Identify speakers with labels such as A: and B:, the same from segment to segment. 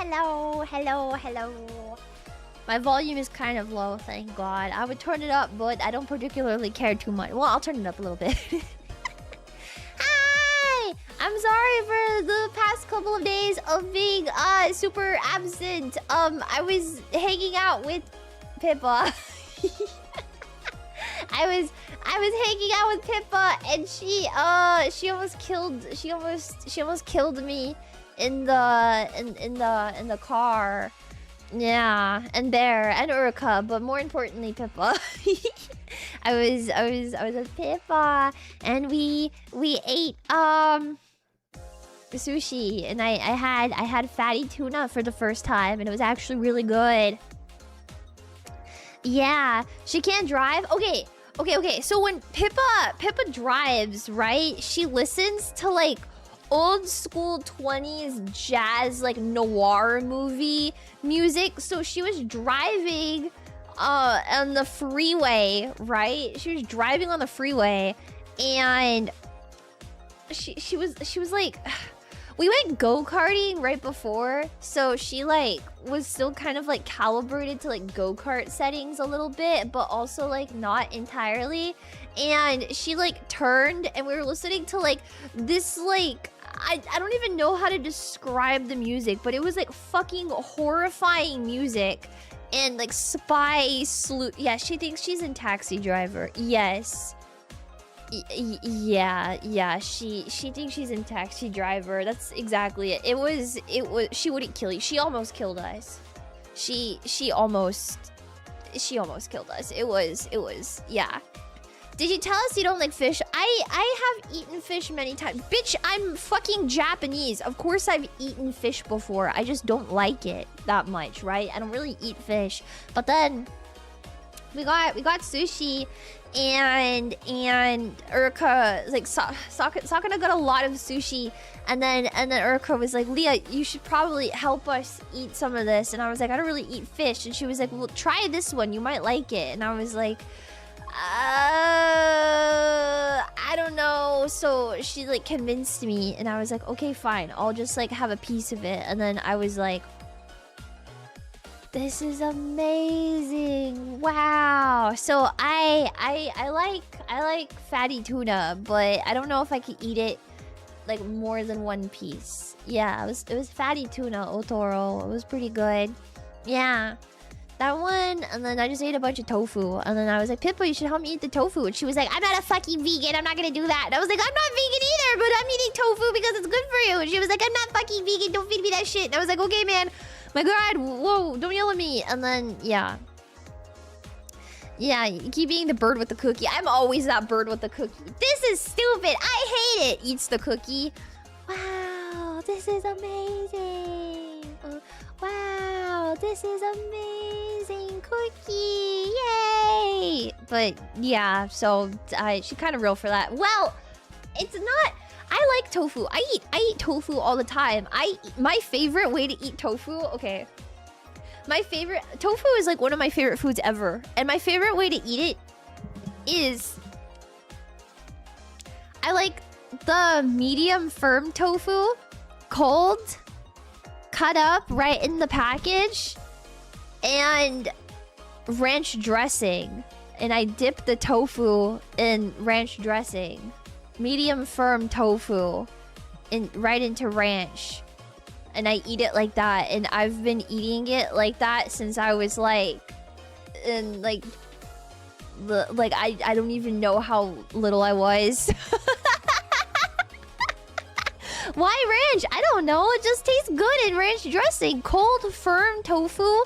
A: Hello, hello, hello. My volume is kind of low, thank God. I would turn it up, but I don't particularly care too much. Well, I'll turn it up a little bit. Hi! I'm sorry for the past couple of days of being super absent. I was hanging out with Pippa. I was hanging out with Pippa, and she almost killed me in the car. Yeah, and Bear and Urka, but more importantly Pippa. I was with Pippa, and we ate sushi, and I had fatty tuna for the first time, and it was actually really good. Yeah, she can't drive. Okay. So when Pippa drives, right? She listens to like old school 20s jazz, like noir movie music. So she was driving on the freeway, right? She was driving on the freeway, and she was like, we went go-karting right before, so she like was still kind of like calibrated to like go-kart settings a little bit, but also like not entirely. And she like turned, and we were listening to like this like I don't even know how to describe the music, but it was like fucking horrifying music, and like spy sleuth. Yeah, she thinks she's in Taxi Driver. Yes. Yeah, she thinks she's in Taxi Driver. That's exactly it. It was she wouldn't kill you. She almost killed us. She almost killed us. It was yeah. Did you tell us you don't like fish? I have eaten fish many times. Bitch, I'm fucking Japanese. Of course I've eaten fish before. I just don't like it that much, right? I don't really eat fish. But then we got sushi, and Urka, like Sakana got a lot of sushi, and then Urka was like, Lia, you should probably help us eat some of this. And I was like, I don't really eat fish. And she was like, well, try this one, you might like it. And I was like, I don't know. So she like convinced me, and I was like, okay, fine, I'll just like have a piece of it. And then I was like, this is amazing. Wow. So I like fatty tuna, but I don't know if I could eat it like more than one piece. Yeah, it was fatty tuna, Otoro. It was pretty good. Yeah. That one, and then I just ate a bunch of tofu, and then I was like, Pippa, you should help me eat the tofu. And she was like, I'm not a fucking vegan, I'm not gonna do that. And I was like, I'm not vegan either, but I'm eating tofu because it's good for you. And she was like, I'm not fucking vegan, don't feed me that shit. And I was like, okay, man. My God, whoa, don't yell at me. And then, yeah. Yeah, you keep eating the bird with the cookie. I'm always that bird with the cookie. This is stupid, I hate it. Eats the cookie. Wow, this is amazing. Wow, this is amazing cookie, yay! But yeah, so she kind of real for that. Well, it's not. I like tofu. I eat tofu all the time. My favorite way to eat tofu. Okay, my favorite tofu is like one of my favorite foods ever, and my favorite way to eat it is I like the medium firm tofu, cold, cut up right in the package, and ranch dressing. And I dip the tofu in ranch dressing. Medium firm tofu right into ranch. And I eat it like that. And I've been eating it like that since I was like in like I don't even know how little I was. Why ranch? I don't know. It just tastes good in ranch dressing. Cold, firm tofu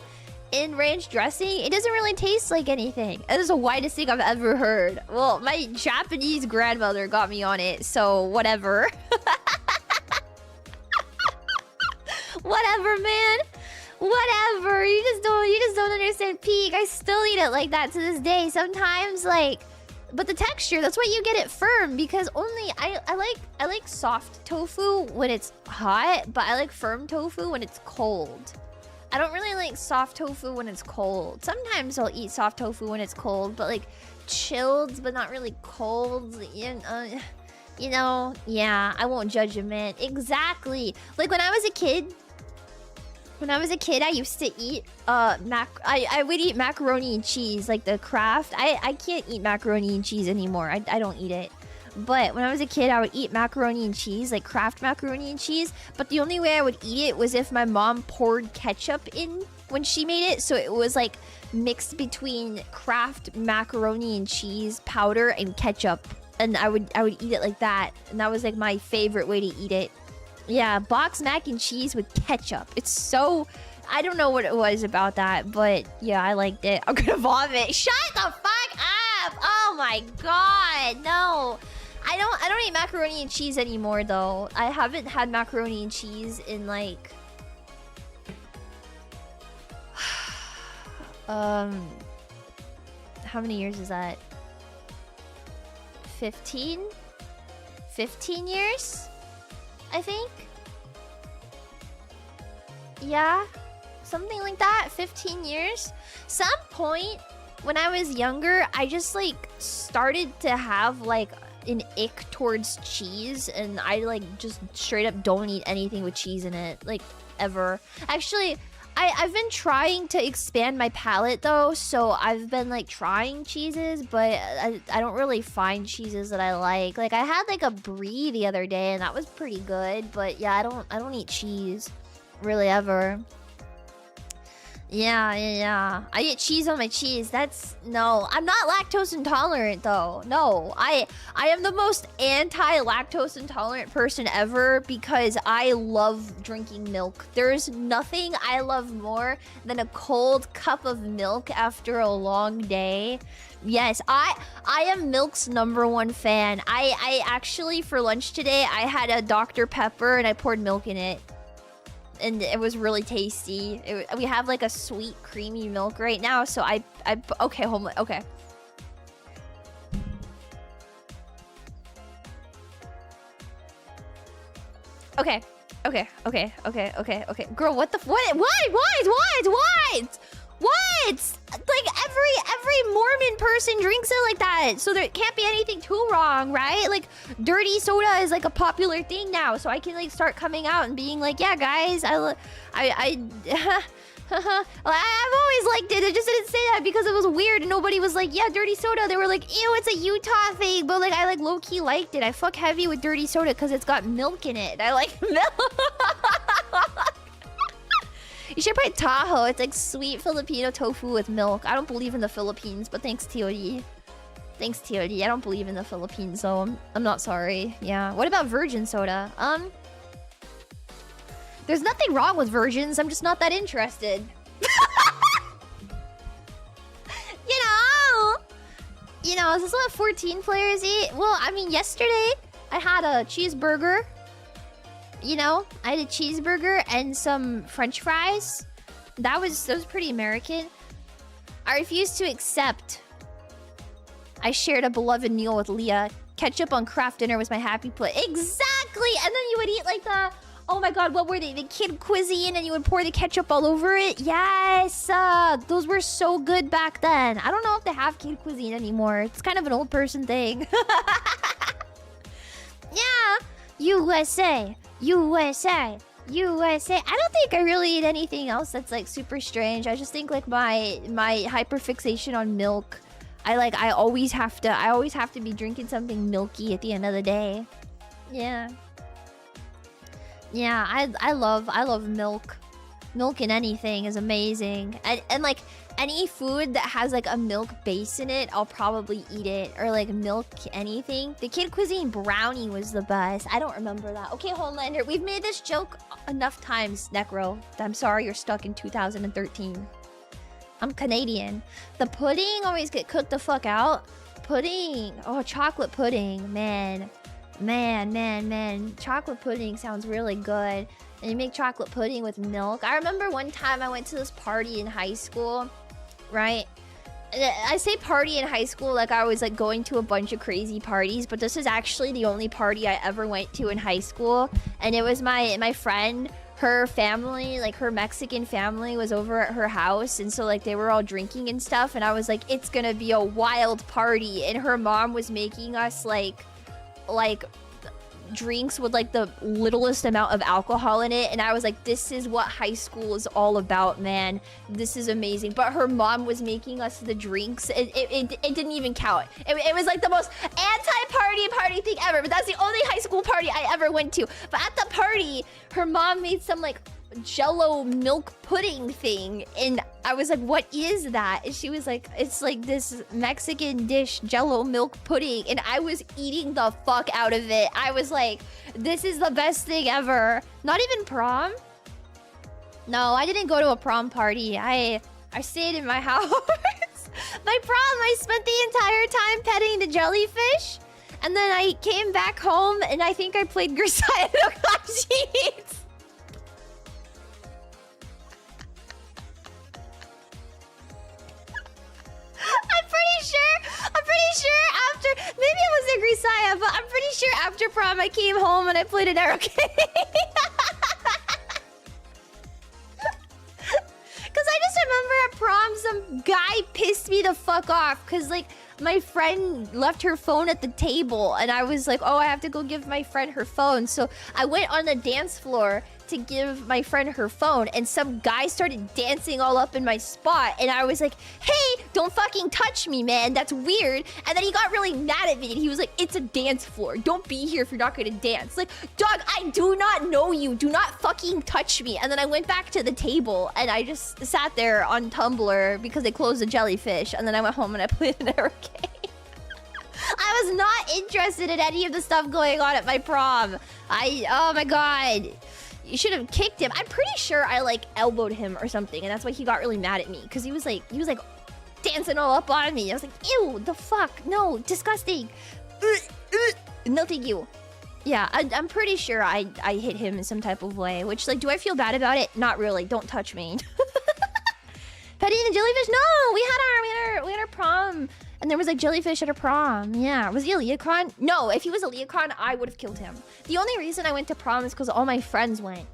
A: in ranch dressing. It doesn't really taste like anything. That is the widest thing I've ever heard. Well, my Japanese grandmother got me on it, so whatever. Whatever, man. Whatever. You just don't understand peak. I still eat it like that to this day. Sometimes, like. But the texture, that's why you get it firm, because only I like soft tofu when it's hot, but I like firm tofu when it's cold. I don't really like soft tofu when it's cold. Sometimes I'll eat soft tofu when it's cold, but like chilled, but not really cold. You know, yeah, I won't judge a man. Exactly. Like when I was a kid, When I was a kid, I used to eat I would eat macaroni and cheese, like the Kraft. I can't eat macaroni and cheese anymore. I don't eat it. But when I was a kid, I would eat macaroni and cheese, like Kraft macaroni and cheese. But the only way I would eat it was if my mom poured ketchup in when she made it. So it was like mixed between Kraft macaroni and cheese powder and ketchup. And I would eat it like that. And that was like my favorite way to eat it. Yeah, box mac and cheese with ketchup. It's so... I don't know what it was about that, but yeah, I liked it. I'm gonna vomit. Shut the fuck up! Oh my god, no. I don't eat macaroni and cheese anymore, though. I haven't had macaroni and cheese in, like... How many years is that? 15? 15 years? I think? Yeah? Something like that? 15 years? Some point when I was younger, I just like started to have like an ick towards cheese, and I like just straight up don't eat anything with cheese in it, like ever. Actually, I've been trying to expand my palate though, so I've been like trying cheeses, but I don't really find cheeses that I like. Like I had like a brie the other day and that was pretty good, but yeah, I don't eat cheese really ever. Yeah. I eat cheese on my cheese. That's... No. I'm not lactose intolerant, though. No. I am the most anti-lactose intolerant person ever because I love drinking milk. There's nothing I love more than a cold cup of milk after a long day. Yes, I am milk's #1 fan. I actually, for lunch today, I had a Dr. Pepper and I poured milk in it. And it was really tasty. We have like a sweet, creamy milk right now, so okay, hold on, okay. Okay. Girl, what the what? Like every Mormon person drinks it like that, so there can't be anything too wrong, right? Like dirty soda is like a popular thing now, so I can like start coming out and being like, yeah, guys, I've always liked it. I just didn't say that because it was weird and nobody was like, yeah, dirty soda. They were like, ew, it's a Utah thing, but like I like low-key liked it. I fuck heavy with dirty soda because it's got milk in it. I like milk. You should put Tahoe. It's like sweet Filipino tofu with milk. I don't believe in the Philippines, but thanks, TOD. Thanks, TOD. I don't believe in the Philippines, so I'm not sorry. Yeah. What about virgin soda? There's nothing wrong with virgins. I'm just not that interested. You know, is this what 14 players eat? Well, I mean, yesterday I had a cheeseburger. You know, I had a cheeseburger and some French fries. That was pretty American. I refuse to accept. I shared a beloved meal with Lia. Ketchup on Kraft dinner was my happy place. Exactly! And then you would eat like the... Oh my god, what were they? The kid cuisine, and you would pour the ketchup all over it? Yes! Those were so good back then. I don't know if they have kid cuisine anymore. It's kind of an old person thing. Yeah! USA! I don't think I really eat anything else that's like super strange. I just think like my hyperfixation on milk. I always have to be drinking something milky at the end of the day. Yeah. Yeah, I love milk. Milk in anything is amazing. And like any food that has like a milk base in it, I'll probably eat it. Or like milk anything. The kid cuisine brownie was the best. I don't remember that. Okay, Homelander, we've made this joke enough times, Necro. I'm sorry you're stuck in 2013. I'm Canadian. The pudding always get cooked the fuck out. Pudding. Oh, chocolate pudding. Man. Chocolate pudding sounds really good. And you make chocolate pudding with milk. I remember one time I went to this party in high school, right? I say party in high school like I was like going to a bunch of crazy parties, but this is actually the only party I ever went to in high school. And it was my friend, her family, like her Mexican family was over at her house, and so like they were all drinking and stuff, and I was like, it's gonna be a wild party. And her mom was making us like drinks with like the littlest amount of alcohol in it, and I was like, this is what high school is all about, man. This is amazing. But her mom was making us the drinks. It didn't even count. It was like the most anti-party thing ever, but that's the only high school party I ever went to. But at the party, her mom made some like Jello milk pudding thing, and I was like, what is that? And she was like, it's like this Mexican dish, Jello milk pudding, and I was eating the fuck out of it. I was like, this is the best thing ever. Not even prom? No, I didn't go to a prom party. I stayed in my house. My prom, I spent the entire time petting the jellyfish, and then I came back home and I think I played Grisaya no Kashi. I'm pretty sure after, maybe it was a Grisaya, but I'm pretty sure after prom I came home and I played an arrow game. Cause I just remember at prom some guy pissed me the fuck off cause like my friend left her phone at the table and I was like, oh, I have to go give my friend her phone. So I went on the dance floor to give my friend her phone, and some guy started dancing all up in my spot, and I was like, hey, don't fucking touch me, man, that's weird. And then he got really mad at me and he was like, it's a dance floor, don't be here if you're not gonna dance. Like, dog, I do not know you, do not fucking touch me. And then I went back to the table and I just sat there on Tumblr because they closed the jellyfish, and then I went home and I played an arrow game. I was not interested in any of the stuff going on at my prom. Oh my god. You should have kicked him. I'm pretty sure I like elbowed him or something, and that's why he got really mad at me, because he was like dancing all up on me. I was like, ew, the fuck, no, disgusting. No, thank you. Yeah, I'm pretty sure I hit him in some type of way, which, like, do I feel bad about it? Not really. Don't touch me. Petting the jellyfish? No, we had our prom. And there was like jellyfish at a prom. Yeah. Was he a Leocon? No, if he was a Leocon, I would have killed him. The only reason I went to prom is because all my friends went.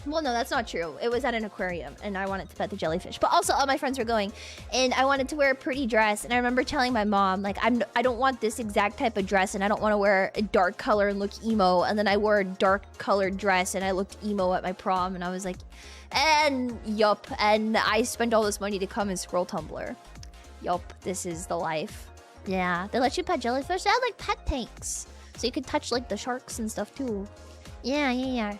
A: Well, no, that's not true. It was at an aquarium and I wanted to pet the jellyfish. But also all my friends were going and I wanted to wear a pretty dress. And I remember telling my mom, like, I don't want this exact type of dress and I don't want to wear a dark color and look emo. And then I wore a dark colored dress and I looked emo at my prom. And I was like, and yup. And I spent all this money to come and scroll Tumblr. Yup, this is the life. Yeah, they let you pet jellyfish. They had like pet tanks, so you could touch like the sharks and stuff too. Yeah. It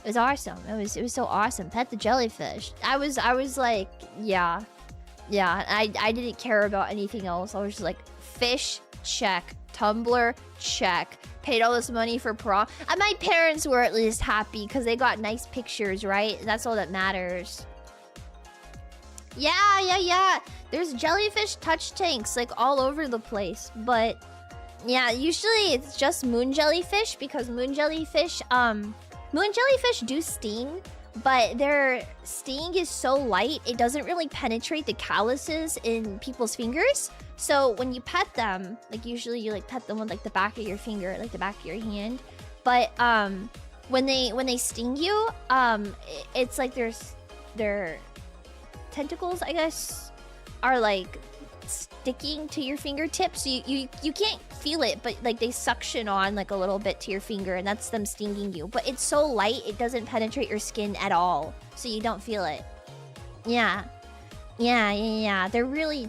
A: was awesome. It was so awesome. Pet the jellyfish. I was like, yeah. I didn't care about anything else. I was just like, fish, check. Tumblr, check. Paid all this money for prom. And my parents were at least happy because they got nice pictures, right? That's all that matters. Yeah. There's jellyfish touch tanks like all over the place, but yeah, usually it's just moon jellyfish because moon jellyfish do sting, but their sting is so light it doesn't really penetrate the calluses in people's fingers. So when you pet them, like usually you like pet them with like the back of your finger, like the back of your hand, but when they sting you, it's like their tentacles, I guess, are like sticking to your fingertips. So you can't feel it, but like they suction on like a little bit to your finger and that's them stinging you. But it's so light it doesn't penetrate your skin at all, so you don't feel it. Yeah. They're really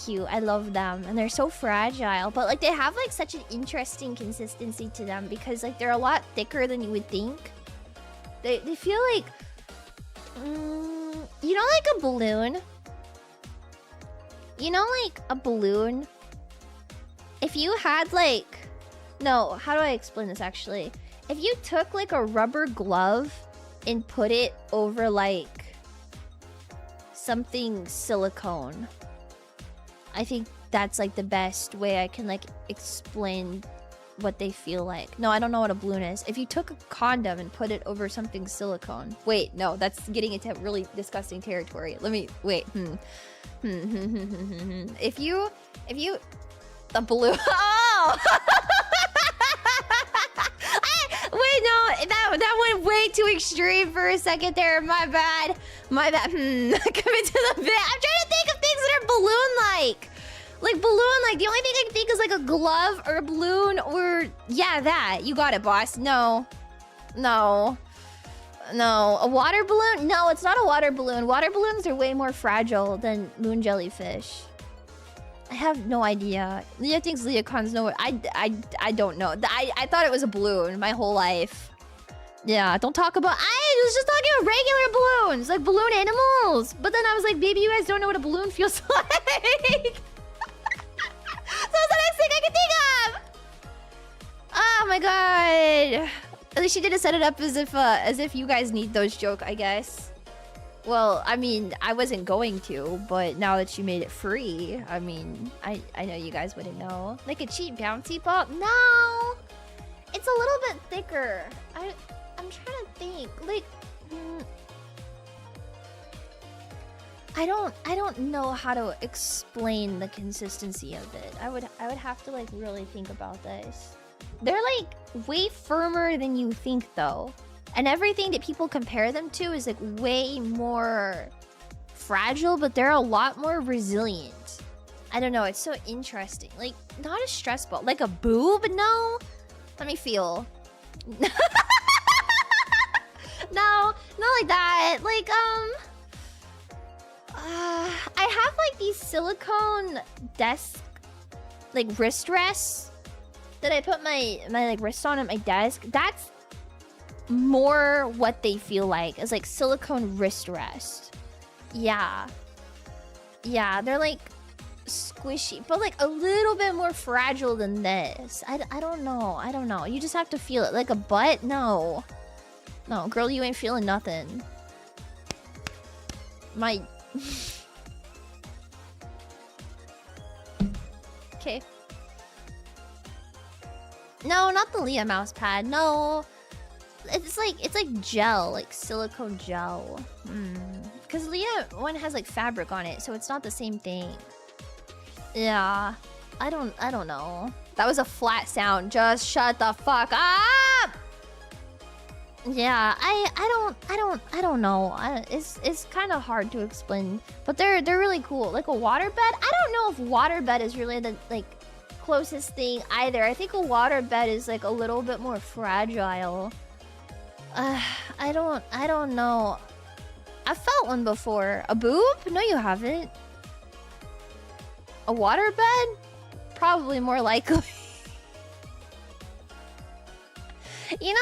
A: cute. I love them and they're so fragile, but like they have like such an interesting consistency to them because like they're a lot thicker than you would think. They feel like you know, like a balloon? You know, like a balloon? If you had like... No, how do I explain this actually? If you took like a rubber glove and put it over like something silicone, I think that's like the best way I can like explain what they feel like. No, I don't know what a balloon is. If you took a condom and put it over something silicone. Wait, no, that's getting into really disgusting territory. Let me wait. If you a balloon. Oh! Wait, no, that went way too extreme for a second there. My bad. Coming to the bit. I'm trying to think of things that are balloon-like. Like balloon, like the only thing I can think is like a glove or a balloon or yeah, that. You got it, boss. No. No. No. A water balloon? No, it's not a water balloon. Water balloons are way more fragile than moon jellyfish. I have no idea. Leah thinks Leah cons know. I don't know. I thought it was a balloon my whole life. Yeah, don't talk about... I was just talking about regular balloons, like balloon animals. But then I was like, maybe you guys don't know what a balloon feels like. So that's the next thing I can think of. Oh my god. At least she didn't set it up as if you guys need those joke, I guess. Well, I mean, I wasn't going to, but now that she made it free, I mean, I know you guys wouldn't know. Like a cheap bouncy ball? No! It's a little bit thicker. I'm trying to think. Like, I don't know how to explain the consistency of it. I would have to like really think about this. They're like way firmer than you think though. And everything that people compare them to is like way more fragile, but they're a lot more resilient. I don't know, it's so interesting. Like, not a stress ball. Like a boob? No. Let me feel. No, not like that. Like, I have like these silicone desk, like wrist rests that I put my like wrist on at my desk. That's more what they feel like. It's like silicone wrist rest. Yeah. Yeah, they're like squishy, but like a little bit more fragile than this. I don't know. I don't know. You just have to feel it. Like a butt? No. No, girl, you ain't feeling nothing. My... Okay. No, not the Lia mouse pad. No. It's like gel, like silicone gel. Because Lia one has like fabric on it, so it's not the same thing. Yeah. I don't know. That was a flat sound. Just shut the fuck up! Yeah, I don't know. It's kind of hard to explain, but they're really cool. Like a waterbed. I don't know if waterbed is really the like closest thing either. I think a waterbed is like a little bit more fragile. I don't know. I felt one before. A boob? No, you haven't. A waterbed? Probably more likely. You know,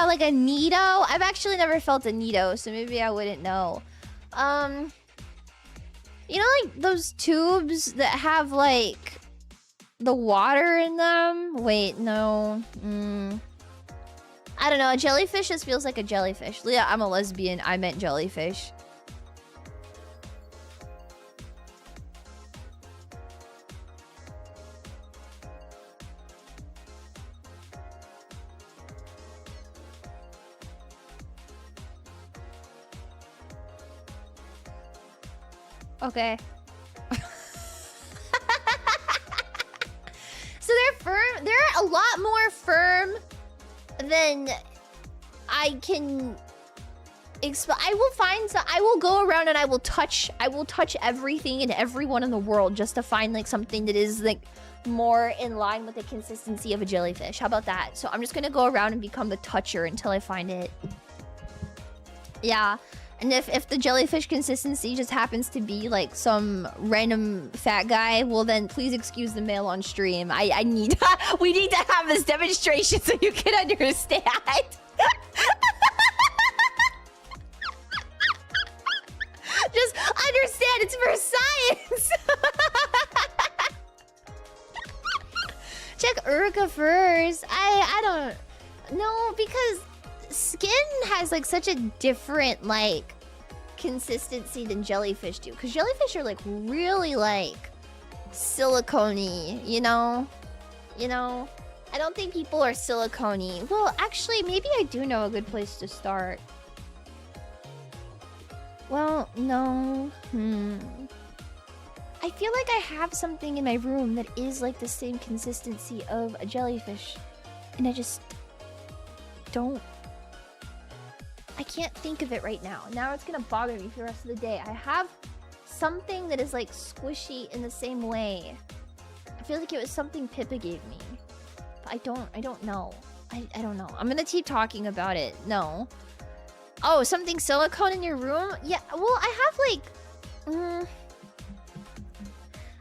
A: like a Nido? I've actually never felt a Nido, so maybe I wouldn't know. You know, like those tubes that have like the water in them? Wait, no. I don't know. A jellyfish just feels like a jellyfish. Leah, I'm a lesbian. I meant jellyfish. Okay. So they're firm. They're a lot more firm than I can explain. I will go around and I will touch everything and everyone in the world just to find like something that is like more in line with the consistency of a jellyfish. How about that? So I'm just gonna go around and become the toucher until I find it. Yeah. And if the jellyfish consistency just happens to be like some random fat guy, well then please excuse the male on stream. I need we need to have this demonstration so you can understand. Just understand it's for science. Check Urka first. I don't know, because skin has like such a different like consistency than jellyfish do, because jellyfish are like really like silicone-y, you know. I don't think people are silicone-y. Well, actually, maybe I do know a good place to start. Well, no. I feel like I have something in my room that is like the same consistency of a jellyfish, and I just don't. I can't think of it right now. Now it's gonna bother me for the rest of the day. I have something that is like squishy in the same way. I feel like it was something Pippa gave me. But I don't know. I don't know. I'm gonna keep talking about it. No. Oh, something silicone in your room? Yeah, well, I have like...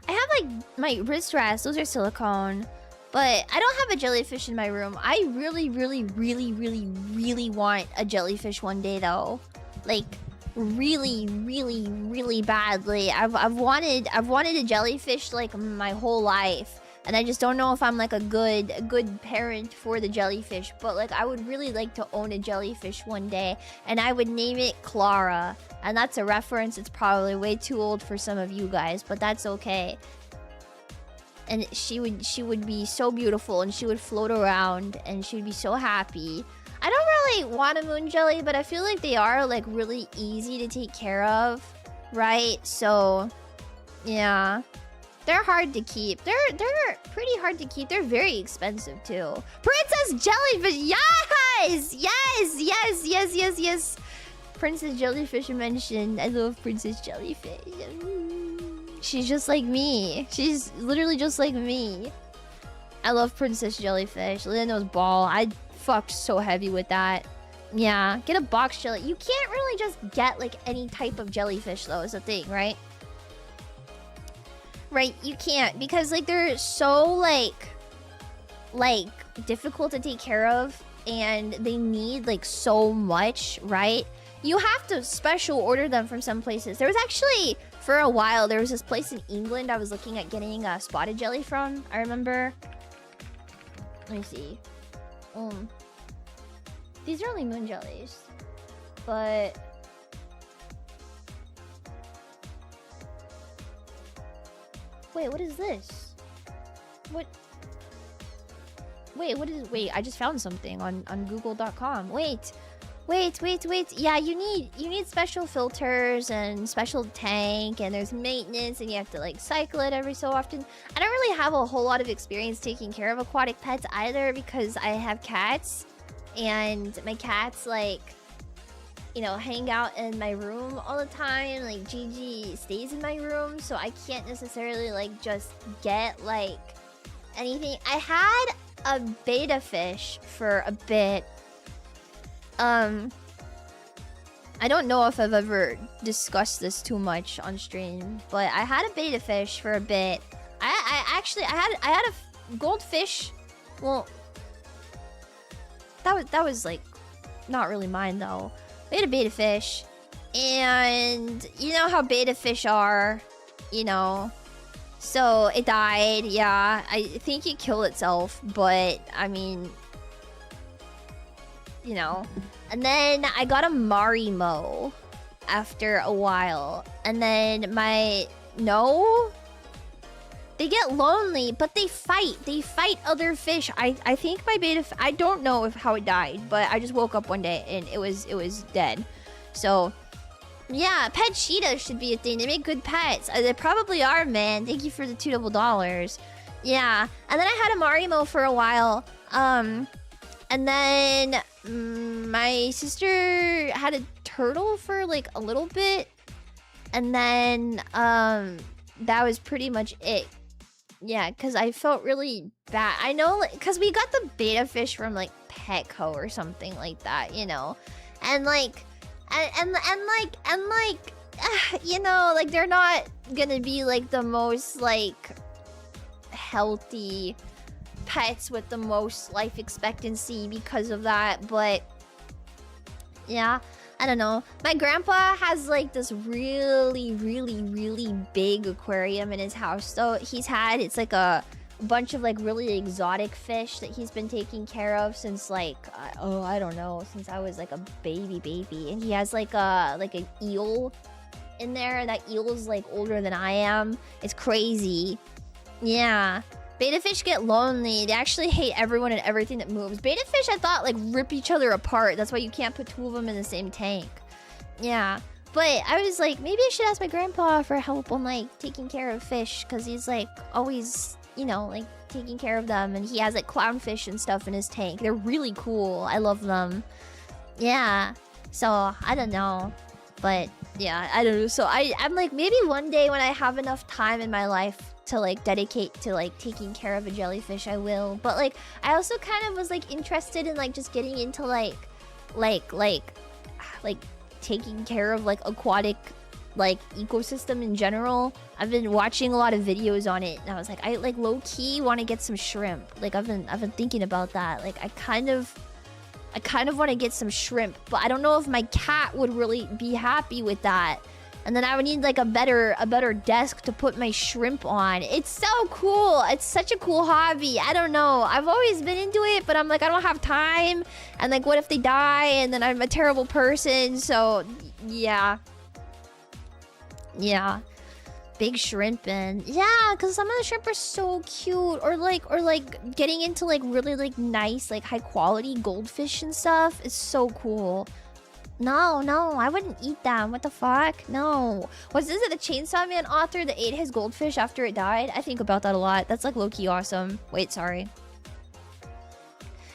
A: I have like my wrist rests. Those are silicone. But I don't have a jellyfish in my room. I really want a jellyfish one day though. Like really badly. I've wanted a jellyfish like my whole life. And I just don't know if I'm like a good parent for the jellyfish. But like I would really like to own a jellyfish one day. And I would name it Clara. And that's a reference. It's probably way too old for some of you guys, but that's okay. And she would be so beautiful, and she would float around, and she would be so happy. I don't really want a moon jelly, but I feel like they are like really easy to take care of, right? So, yeah, they're hard to keep. They're pretty hard to keep. They're very expensive too. Princess Jellyfish, yes. Princess Jellyfish mentioned. I love Princess Jellyfish. She's just like me. She's literally just like me. I love Princess Jellyfish. Leonardo's ball. I fucked so heavy with that. Yeah, get a box jelly. You can't really just get like any type of jellyfish though, is the thing, right? Right, you can't, because like they're so like difficult to take care of, and they need like so much, right? You have to special order them from some places. There was actually, for a while, there was this place in England I was looking at getting a spotted jelly from. I remember. Let me see. These are only moon jellies. But... Wait, what is this? What? Wait, what is... Wait, I just found something on google.com. Wait. Yeah, you need special filters and special tank, and there's maintenance, and you have to like cycle it every so often. I don't really have a whole lot of experience taking care of aquatic pets either, because I have cats, and my cats like, you know, hang out in my room all the time. Like Gigi stays in my room, so I can't necessarily like just get like anything. I had a beta fish for a bit. I don't know if I've ever discussed this too much on stream, but I had a beta fish for a bit. I had a goldfish. Well, that was like not really mine though. We had a beta fish, and you know how beta fish are, you know. So it died. Yeah, I think it killed itself, but I mean, you know. And then I got a Marimo after a while. And then they get lonely, but they fight. They fight other fish. I think my beta... I don't know how it died, but I just woke up one day and it was dead. So, yeah, pet cheetahs should be a thing. They make good pets. They probably are, man. Thank you for the $2. Yeah. And then I had a Marimo for a while. And then my sister had a turtle for like a little bit, and then that was pretty much it. Yeah, because I felt really bad. I know, because we got the beta fish from like Petco or something like that, you know, and like, you know, like they're not gonna be like the most like healthy pets with the most life expectancy because of that. But yeah, I don't know. My grandpa has like this really big aquarium in his house. So it's like a bunch of like really exotic fish that he's been taking care of since like I don't know, since I was like a baby. And he has like an eel in there. That eel's like older than I am. It's crazy. Yeah. Beta fish get lonely. They actually hate everyone and everything that moves. Beta fish, I thought, like, rip each other apart. That's why you can't put two of them in the same tank. Yeah. But I was like, maybe I should ask my grandpa for help on, like, taking care of fish. Because he's, like, always, you know, like, taking care of them. And he has, like, clownfish and stuff in his tank. They're really cool. I love them. Yeah. So, I don't know. But Yeah, I don't know. So I'm like, maybe one day when I have enough time in my life to like dedicate to like taking care of a jellyfish, I will. But like, I also kind of was like interested in like just getting into like taking care of like aquatic like ecosystem in general. I've been watching a lot of videos on it, and I was like, I like low key want to get some shrimp. Like I've been thinking about that. Like I kind of want to get some shrimp, but I don't know if my cat would really be happy with that. And then I would need like a better desk to put my shrimp on. It's so cool. It's such a cool hobby. I don't know. I've always been into it, but I'm like, I don't have time. And like, what if they die? And then I'm a terrible person. So yeah. Yeah. Big shrimp and yeah, because some of the shrimp are so cute. Or like getting into like really like nice, like high quality goldfish and stuff. It's so cool. No, I wouldn't eat them. What the fuck? No. Was this the Chainsaw Man author that ate his goldfish after it died? I think about that a lot. That's like low-key awesome. Wait, sorry.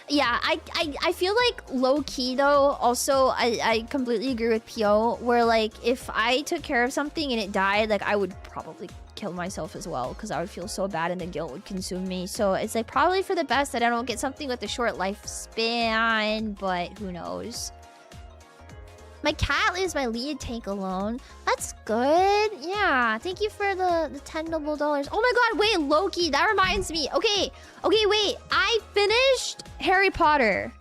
A: Yeah, I feel like low-key though, also I completely agree with Pio, where like if I took care of something and it died, like I would probably kill myself as well, because I would feel so bad and the guilt would consume me. So it's like probably for the best that I don't get something with a short lifespan, but who knows. My cat leaves my lead tank alone. That's good. Yeah. Thank you for the $10 double. Oh my god, wait, Loki. That reminds me. Okay, wait. I finished Harry Potter.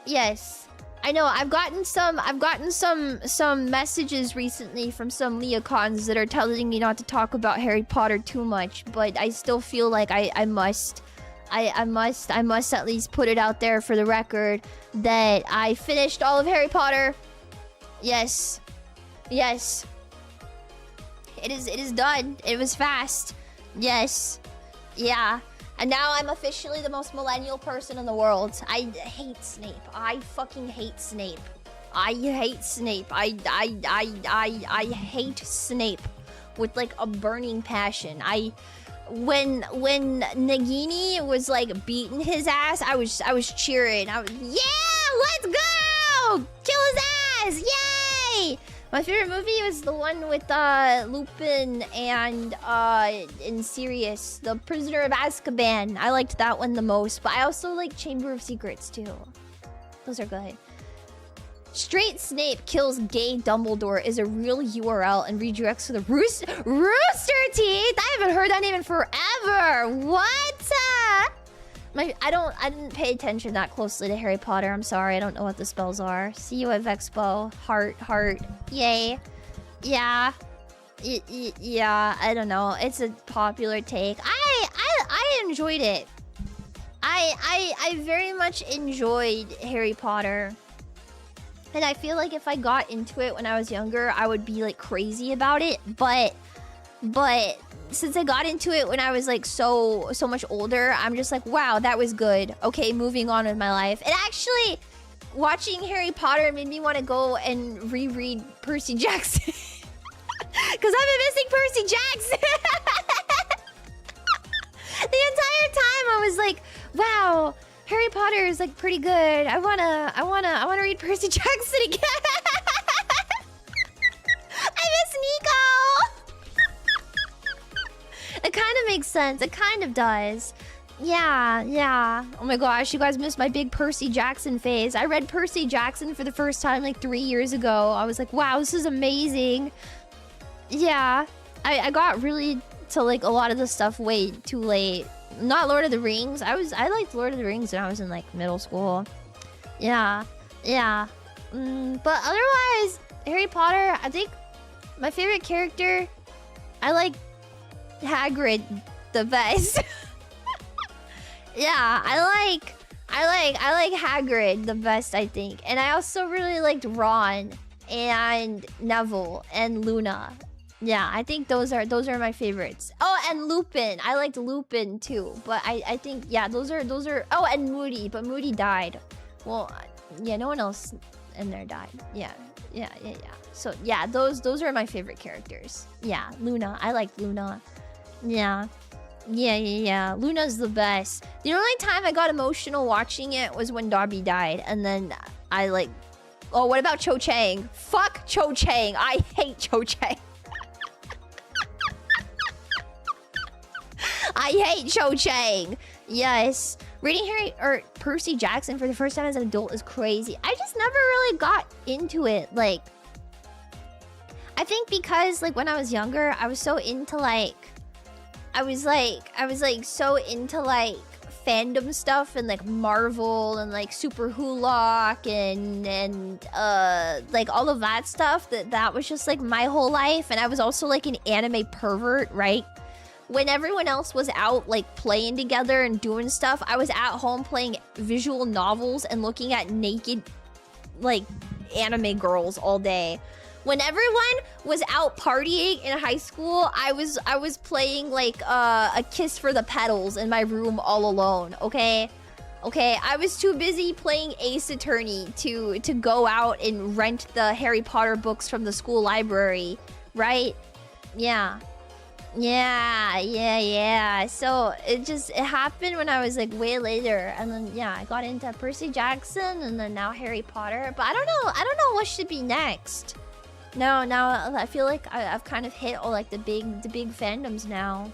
A: Yes. I know. I've gotten some messages recently from some Lia cons that are telling me not to talk about Harry Potter too much, but I still feel like I must at least put it out there for the record that I finished all of Harry Potter. Yes. It is done. It was fast. Yes. Yeah. And now I'm officially the most millennial person in the world. I hate Snape. I fucking hate Snape. I hate Snape. I hate Snape with like a burning passion. When Nagini was like beating his ass, I was cheering. Yeah, let's go! Kill his ass! Yay! My favorite movie was the one with Lupin and Sirius, The Prisoner of Azkaban. I liked that one the most, but I also like Chamber of Secrets too. Those are good. Straight Snape kills gay Dumbledore is a real URL and redirects to the Rooster Teeth. I haven't heard that name in forever. What? I didn't pay attention that closely to Harry Potter. I'm sorry. I don't know what the spells are. See you at Vexpo. Heart. Yay. Yeah. Yeah. I don't know. It's a popular take. I enjoyed it. I very much enjoyed Harry Potter. And I feel like if I got into it when I was younger, I would be like crazy about it. But since I got into it when I was like so much older, I'm just like, wow, that was good. Okay, moving on with my life. And actually, watching Harry Potter made me want to go and reread Percy Jackson. Because I've been missing Percy Jackson. The entire time I was like, wow, Harry Potter is like pretty good. I wanna read Percy Jackson again. I miss Nico. It kind of makes sense. It kind of does. Yeah. Oh my gosh, you guys missed my big Percy Jackson phase. I read Percy Jackson for the first time like 3 years ago. I was like, wow, this is amazing. Yeah. I got really to like a lot of the stuff way too late. Not Lord of the Rings. I liked Lord of the Rings when I was in like middle school. Yeah. But otherwise, Harry Potter, I think my favorite character, I like Hagrid the best. Yeah, I like Hagrid the best, I think. And I also really liked Ron and Neville and Luna. Yeah, I think those are my favorites. Oh, and Lupin. I liked Lupin too. But I think yeah, those are oh, and Moody, but Moody died. Well, yeah, no one else in there died. Yeah. So, yeah, those are my favorite characters. Yeah, Luna. I like Luna. Yeah. Luna's the best. The only time I got emotional watching it was when Dobby died, and then I like Oh, what about Cho Chang? Fuck Cho Chang. I hate Cho Chang. I hate Cho Chang. Yes. Reading Harry or Percy Jackson for the first time as an adult is crazy. I just never really got into it. Like, I think because like when I was younger, I was so into like, I was so into like fandom stuff and like Marvel and like Super Hulock and like all of that stuff. That was just like my whole life. And I was also like an anime pervert, right? When everyone else was out like playing together and doing stuff, I was at home playing visual novels and looking at naked like anime girls all day. When everyone was out partying in high school, I was playing like a Kiss for the Petals in my room all alone, okay? Okay, I was too busy playing Ace Attorney to go out and rent the Harry Potter books from the school library, right? Yeah. Yeah. So it happened when I was like way later, and then yeah, I got into Percy Jackson and then now Harry Potter. But I don't know what should be next. Now I feel like I've kind of hit all like the big fandoms now.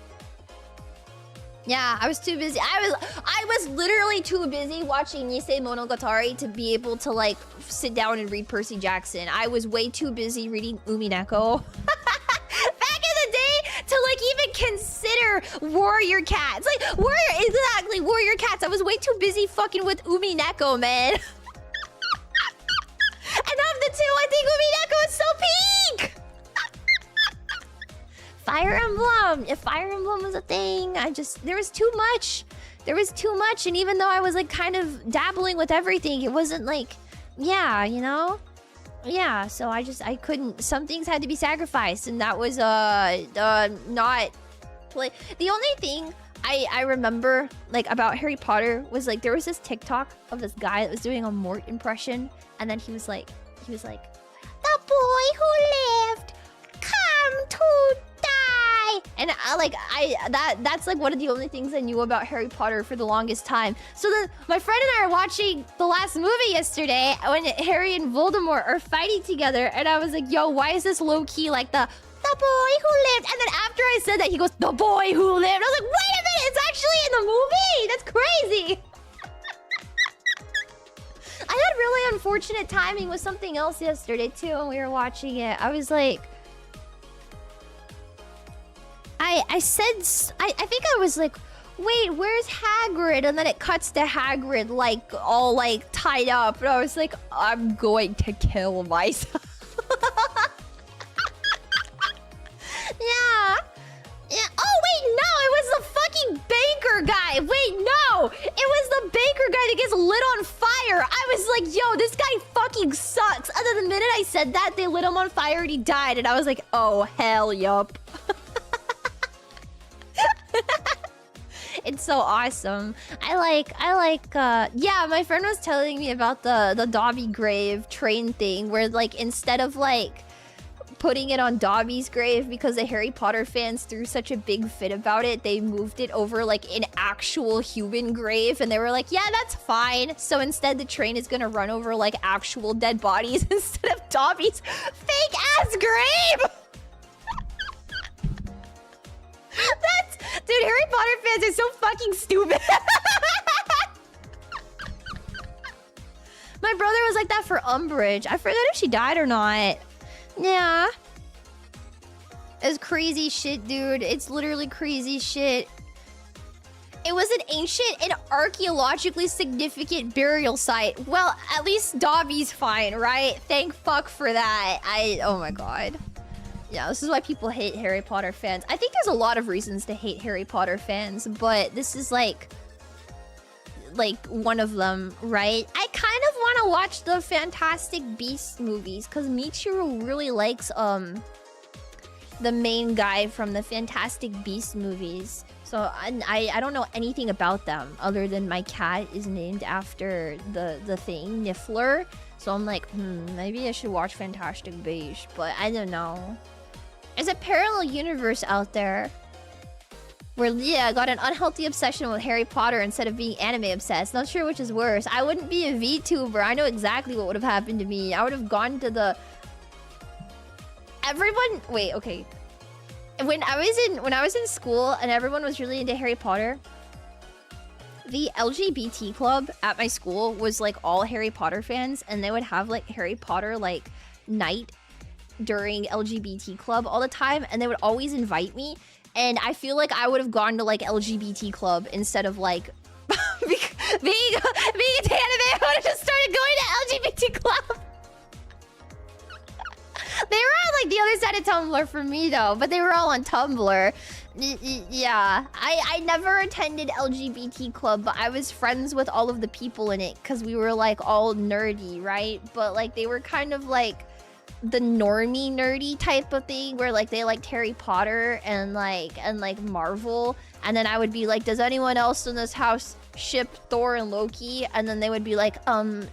A: Yeah, I was too busy. I was literally too busy watching Nisei Monogatari to be able to like sit down and read Percy Jackson. I was way too busy reading Umineko. Back in the day to like even consider Warrior Cats. Like Warrior Cats. I was way too busy fucking with Umineko, man. And of the two, I think Umineko is so peak! Fire Emblem! If Fire Emblem was a thing, there was too much. There was too much, and even though I was like kind of dabbling with everything, it wasn't like, yeah, you know? Yeah, so I couldn't, some things had to be sacrificed, and that was, not play. The only thing I remember, like, about Harry Potter was, like, there was this TikTok of this guy that was doing a Mort impression, and then he was like, the boy who lived, come to die. And that's like one of the only things I knew about Harry Potter for the longest time. So then my friend and I are watching the last movie yesterday when Harry and Voldemort are fighting together, and I was like, yo, why is this low-key like the boy who lived? And then after I said that, he goes, the boy who lived. I was like, wait a minute, it's actually in the movie. That's crazy. I had really unfortunate timing with something else yesterday too when we were watching it. I was like, I think I was like, wait, where's Hagrid? And then it cuts to Hagrid like all like tied up, and I was like, I'm going to kill myself. Yeah. Oh wait, no, it was the fucking baker guy. Wait, no, it was the baker guy that gets lit on fire. I was like, yo, this guy fucking sucks. And then the minute I said that, they lit him on fire and he died, and I was like, oh hell yup. It's so awesome. I like yeah, my friend was telling me about the Dobby grave train thing, where like instead of like putting it on Dobby's grave because the Harry Potter fans threw such a big fit about it, they moved it over like an actual human grave, and they were like, yeah, that's fine. So instead the train is gonna run over like actual dead bodies instead of Dobby's fake ass grave. Dude, Harry Potter fans are so fucking stupid. My brother was like that for Umbridge. I forget if she died or not. Yeah. It's crazy shit, dude. It's literally crazy shit. It was an ancient and archaeologically significant burial site. Well, at least Dobby's fine, right? Thank fuck for that. Oh my god. Yeah, this is why people hate Harry Potter fans. I think there's a lot of reasons to hate Harry Potter fans, but this is like one of them, right? I kind of want to watch the Fantastic Beasts movies because Michiru really likes the main guy from the Fantastic Beasts movies. So I don't know anything about them other than my cat is named after the thing, Niffler. So I'm like, maybe I should watch Fantastic Beasts, but I don't know. There's a parallel universe out there. where Lia got an unhealthy obsession with Harry Potter instead of being anime obsessed. Not sure which is worse. I wouldn't be a VTuber. I know exactly what would have happened to me. I would have gone to the... Everyone... Wait, okay. When I was in school and everyone was really into Harry Potter, the LGBT club at my school was like all Harry Potter fans, and they would have like Harry Potter like night during LGBT club all the time, and they would always invite me. And I feel like I would have gone to like LGBT club instead of like being into anime. I would have just started going to LGBT club. They were on like the other side of Tumblr for me though, but they were all on Tumblr. Yeah, I never attended LGBT club, but I was friends with all of the people in it because we were like all nerdy, right? But like they were kind of like the normie nerdy type of thing where like they liked Harry Potter and like Marvel, and then I would be like, does anyone else in this house ship Thor and Loki? And then they would be like,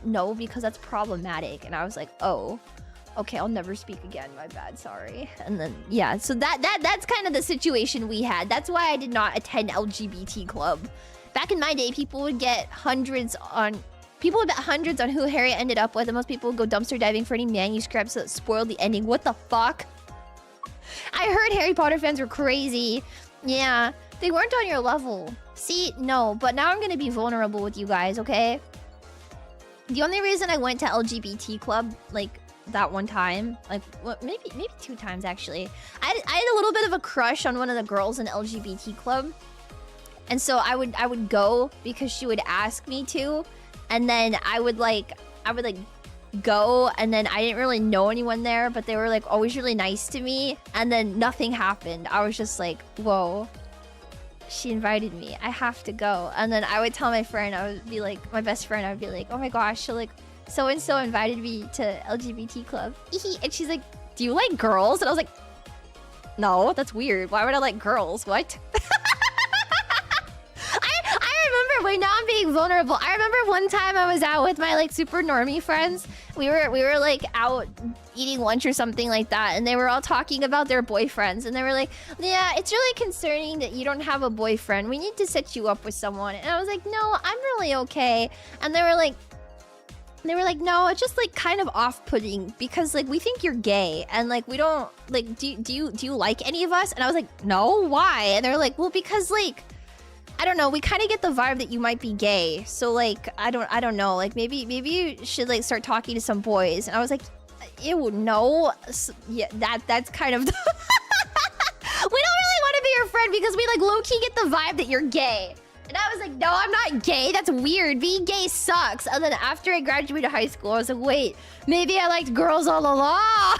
A: no, because that's problematic. And I was like, oh, okay, I'll never speak again, my bad, sorry. And then yeah, so that's kind of the situation we had. That's why I did not attend LGBT club. Back in my day, people would bet hundreds on who Harry ended up with, and most people would go dumpster diving for any manuscripts that spoiled the ending. What the fuck? I heard Harry Potter fans were crazy. Yeah, they weren't on your level. See, no, but now I'm gonna be vulnerable with you guys, okay? The only reason I went to LGBT club, like, that one time, like, what, maybe 2 times actually. I had a little bit of a crush on one of the girls in LGBT club, and so I would go because she would ask me to, and then I would go, and then I didn't really know anyone there, but they were like always really nice to me, and then nothing happened. I was just like, whoa, she invited me, I have to go. And then I would tell my friend, I would be like, my best friend, I would be like, oh my gosh, so like so and so invited me to LGBT club. And she's like, do you like girls? And I was like, no, that's weird. Why would I like girls? What? I remember, wait, now I'm being vulnerable. I remember one time I was out with my like super normie friends. We were like out eating lunch or something like that, and they were all talking about their boyfriends, and they were like, yeah, it's really concerning that you don't have a boyfriend. We need to set you up with someone. And I was like, no, I'm really okay. And they were like, no, it's just like kind of off-putting because like we think you're gay, and like we don't like, do you like any of us? And I was like, no, why? And they're like, well, because like, I don't know, we kind of get the vibe that you might be gay, so like I don't know, like maybe you should like start talking to some boys. And I was like, ew, no. So, yeah, that's kind of we don't really want to be your friend because we like low-key get the vibe that you're gay. And I was like, no, I'm not gay. That's weird. Being gay sucks. And then after I graduated high school, I was like, wait, maybe I liked girls all along.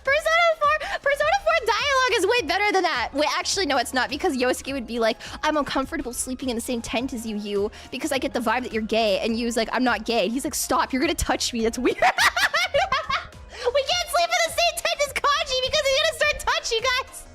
A: Persona 4 dialogue is way better than that. Wait, actually, no, it's not, because Yosuke would be like, I'm uncomfortable sleeping in the same tent as you, because I get the vibe that you're gay. And Yu's like, I'm not gay. And he's like, stop, you're gonna touch me. That's weird. We can't sleep in the same tent as Kaji because he's gonna start touching guys.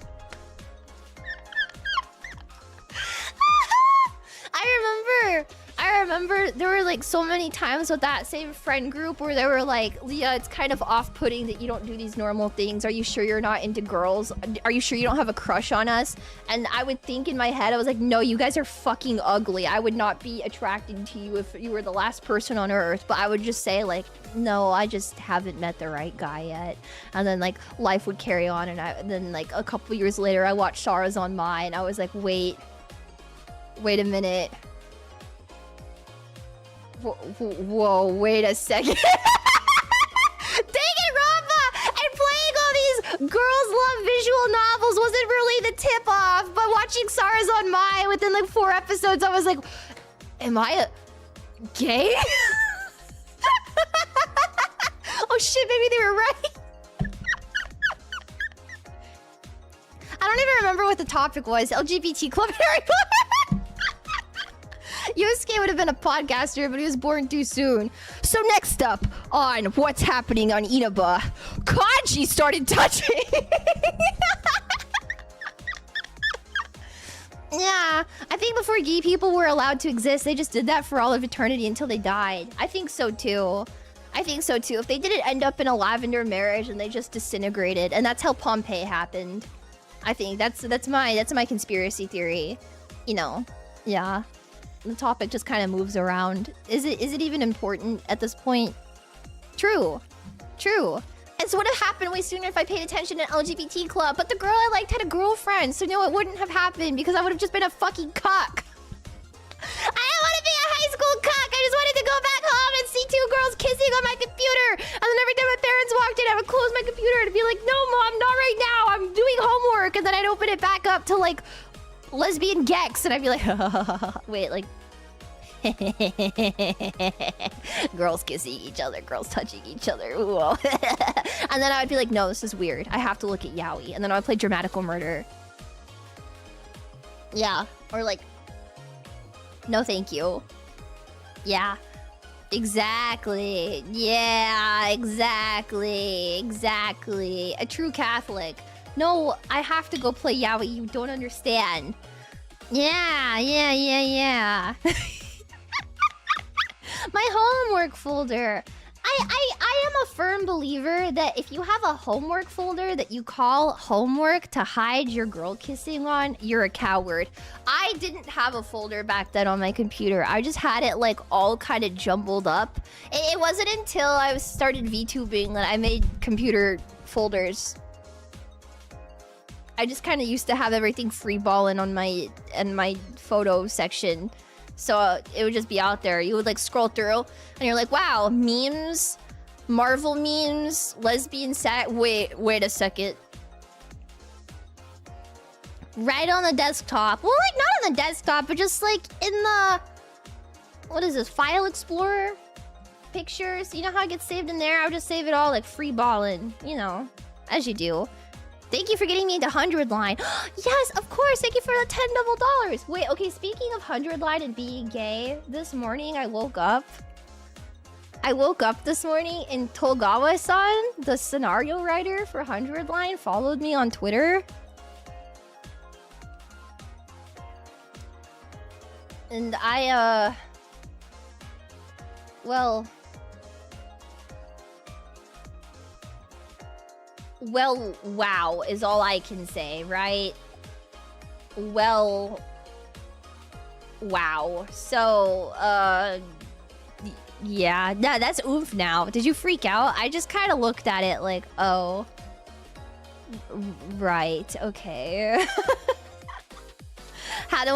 A: I remember there were like so many times with that same friend group where they were like, Leah, it's kind of off-putting that you don't do these normal things. Are you sure you're not into girls? Are you sure you don't have a crush on us? And I would think in my head, I was like, no, you guys are fucking ugly. I would not be attracted to you if you were the last person on earth. But I would just say like, no, I just haven't met the right guy yet. And then like life would carry on, and then like a couple years later, I watched Sarah's on My, and I was like, wait a minute. Whoa, wait a second. Dang it, Rafa! And playing all these girls love visual novels wasn't really the tip-off, but watching Sarah's on My within like 4 episodes, I was like, am I gay? Oh shit, maybe they were right. I don't even remember what the topic was. LGBT Club Harry Potter. Yosuke would have been a podcaster, but he was born too soon. So next up on What's Happening on Inaba, Kaji started touching. Yeah, I think before gay people were allowed to exist, they just did that for all of eternity until they died. I think so too. If they didn't end up in a lavender marriage and they just disintegrated, and that's how Pompeii happened. I think that's my conspiracy theory. You know, yeah. The topic just kind of moves around. Is it even important at this point? True. And so what would have happened way sooner if I paid attention to LGBT club? But the girl I liked had a girlfriend, so no, it wouldn't have happened because I would have just been a fucking cuck. I don't want to be a high school cuck. I just wanted to go back home and see two girls kissing on my computer. And then every time my parents walked in, I would close my computer and be like, no, Mom, not right now. I'm doing homework. And then I'd open it back up to, like, lesbian gex. And I'd be like, wait, like... girls kissing each other, girls touching each other. And then I would be like, no, this is weird. I have to look at yaoi. And then I would play dramatical murder. Yeah. Or like... no, thank you. Yeah. Exactly. Yeah, exactly. A true Catholic. No, I have to go play yaoi. You don't understand. Yeah. My homework folder. I am a firm believer that if you have a homework folder that you call homework to hide your girl kissing on, you're a coward. I didn't have a folder back then on my computer. I just had it like all kind of jumbled up. It wasn't until I started VTubing that I made computer folders. I just kind of used to have everything freeballing on my photo section. So it would just be out there. You would like scroll through and you're like, wow, memes, Marvel memes, lesbian set. Wait a second. Right on the desktop. Well, like not on the desktop, but just like in the, what is this, File Explorer pictures. You know how it gets saved in there? I would just save it all like freeballing, you know, as you do. Thank you for getting me into 100 line. Yes, of course. Thank you for the $10 double dollars. Wait, okay, speaking of 100 line and being gay, this morning I woke up this morning and Togawa-san, the scenario writer for 100 line, followed me on Twitter. And I, well, wow is all I can say, right? Well, wow. So, yeah, that's oomph now. Did you freak out? I just kind of looked at it like, oh, right, okay. How do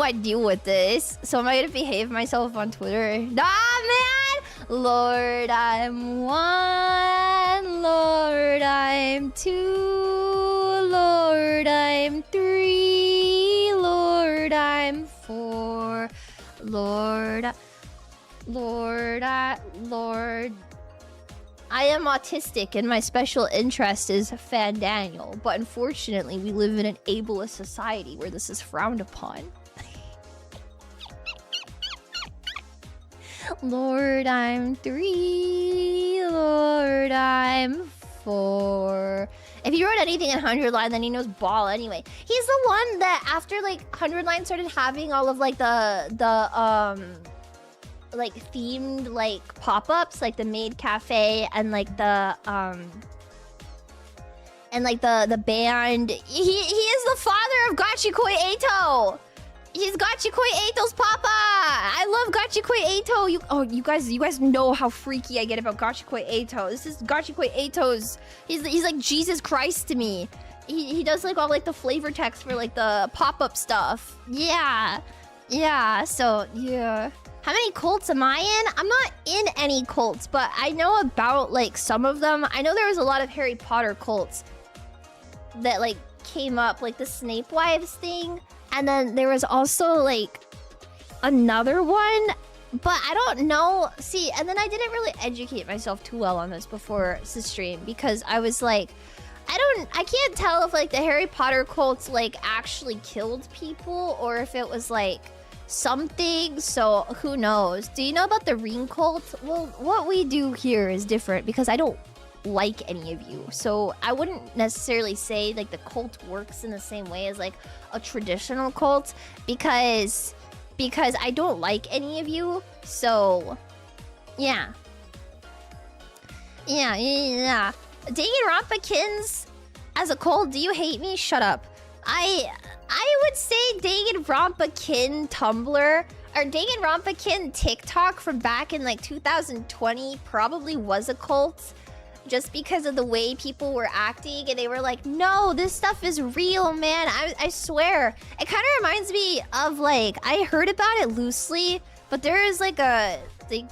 A: I deal with this? So am I gonna behave myself on Twitter? Nah, man! Lord, I'm one. Lord, I'm two. Lord, I'm three. Lord, I'm four. Lord. I am autistic and my special interest is Fandaniel, but unfortunately we live in an ableist society where this is frowned upon. Lord, I'm three. Lord, I'm four. If he wrote anything in 100 line, then he knows ball anyway. He's the one that after like 100 line started having all of like the like themed like pop-ups, like the maid cafe and like the band. He is the father of Gachikoi Eito. He's Gachikoi Eito's papa. I love Gachikoi Eito. You guys know how freaky I get about Gachikoi Eito. This is Gachikoi Eito's. He's like Jesus Christ to me. He does like all like the flavor text for like the pop-up stuff. Yeah. So yeah. How many cults am I in? I'm not in any cults, but I know about like some of them. I know there was a lot of Harry Potter cults that like came up, like the Snape Wives thing. And then there was also like another one, but I don't know. See, and then I didn't really educate myself too well on this before the stream because I was like, I can't tell if like the Harry Potter cults like actually killed people or if it was like something, so who knows. Do you know about the Ring cult? Well, what we do here is different because I don't like any of you, so I wouldn't necessarily say like the cult works in the same way as like a traditional cult because I don't like any of you. So yeah. Danganronpakins As a cult, do you hate me? Shut up. I would say Danganronpakin Tumblr or Danganronpakin TikTok from back in like 2020 probably was a cult. Just because of the way people were acting and they were like, no, this stuff is real, man. I swear. It kind of reminds me of like, I heard about it loosely, but there is like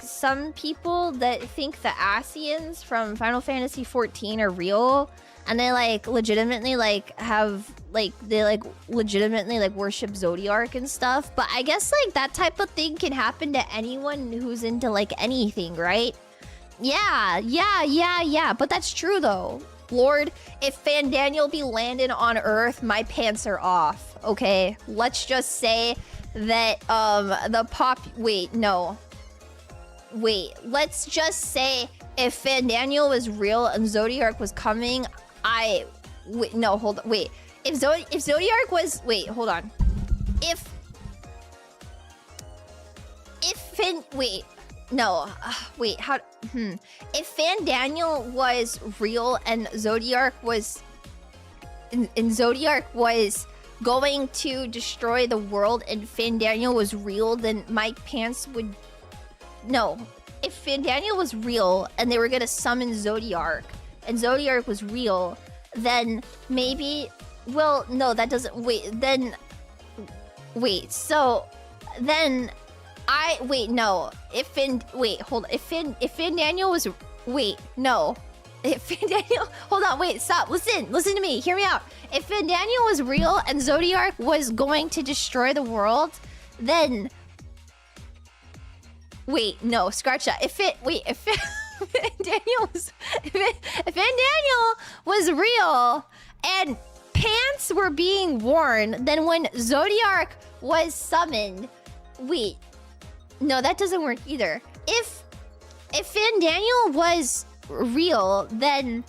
A: some people that think the Asians from Final Fantasy 14 are real. And they like legitimately like have like they like legitimately like worship Zodiark and stuff. But I guess like that type of thing can happen to anyone who's into like anything, right? Yeah. But that's true though. Lord, if Fandaniel be landing on Earth, my pants are off. Okay, let's just say that let's just say if Fandaniel was real and Zodiark was coming, if Zodiark was hold on. If Fandaniel was real and Zodiark was going to destroy the world and Fandaniel was real, then my pants would if Fandaniel was real and they were gonna summon Zodiark and Zodiark was real, then maybe that doesn't if Fandaniel was hold on, stop, listen to me, hear me out. If Fandaniel was real and Zodiark was going to destroy the world, then scratch that. If Fandaniel was real and pants were being worn, then when Zodiark was summoned, that doesn't work either. If Fandaniel was real, then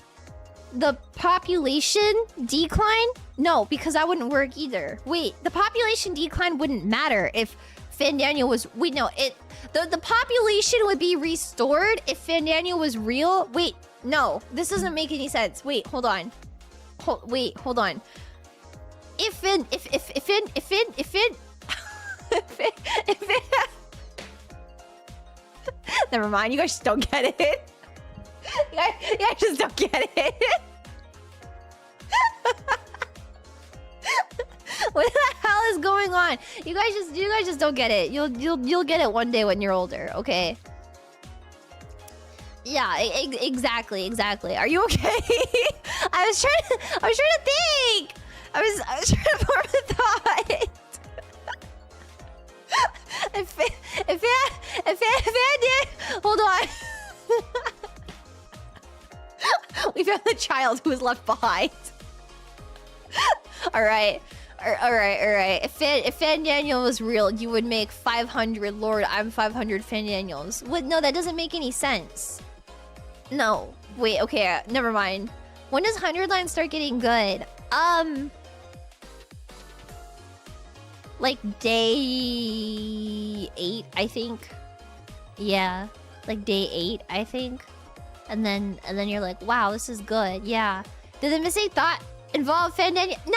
A: the population decline? No, because that wouldn't work either. The population decline wouldn't matter if Fandaniel was... The population would be restored if Fandaniel was real. No, this doesn't make any sense. Hold on. Hold on. Never mind, you guys just don't get it. You guys just don't get it. What the hell is going on? You guys just don't get it. You'll get it one day when you're older, okay? Yeah, exactly. Are you okay? I was trying to think. I was trying to form a thought. Hold on. We found the child who was left behind. All right. If Fandaniel was real, you would make 500. Lord, I'm 500 Fandaniels. No, that doesn't make any sense. No. Okay, never mind. When does 100 line start getting good? Like day 8, I think. Yeah, like day 8, I think. And then you're like, wow, this is good. Yeah. Did the missing thought involve Fandaniel? No!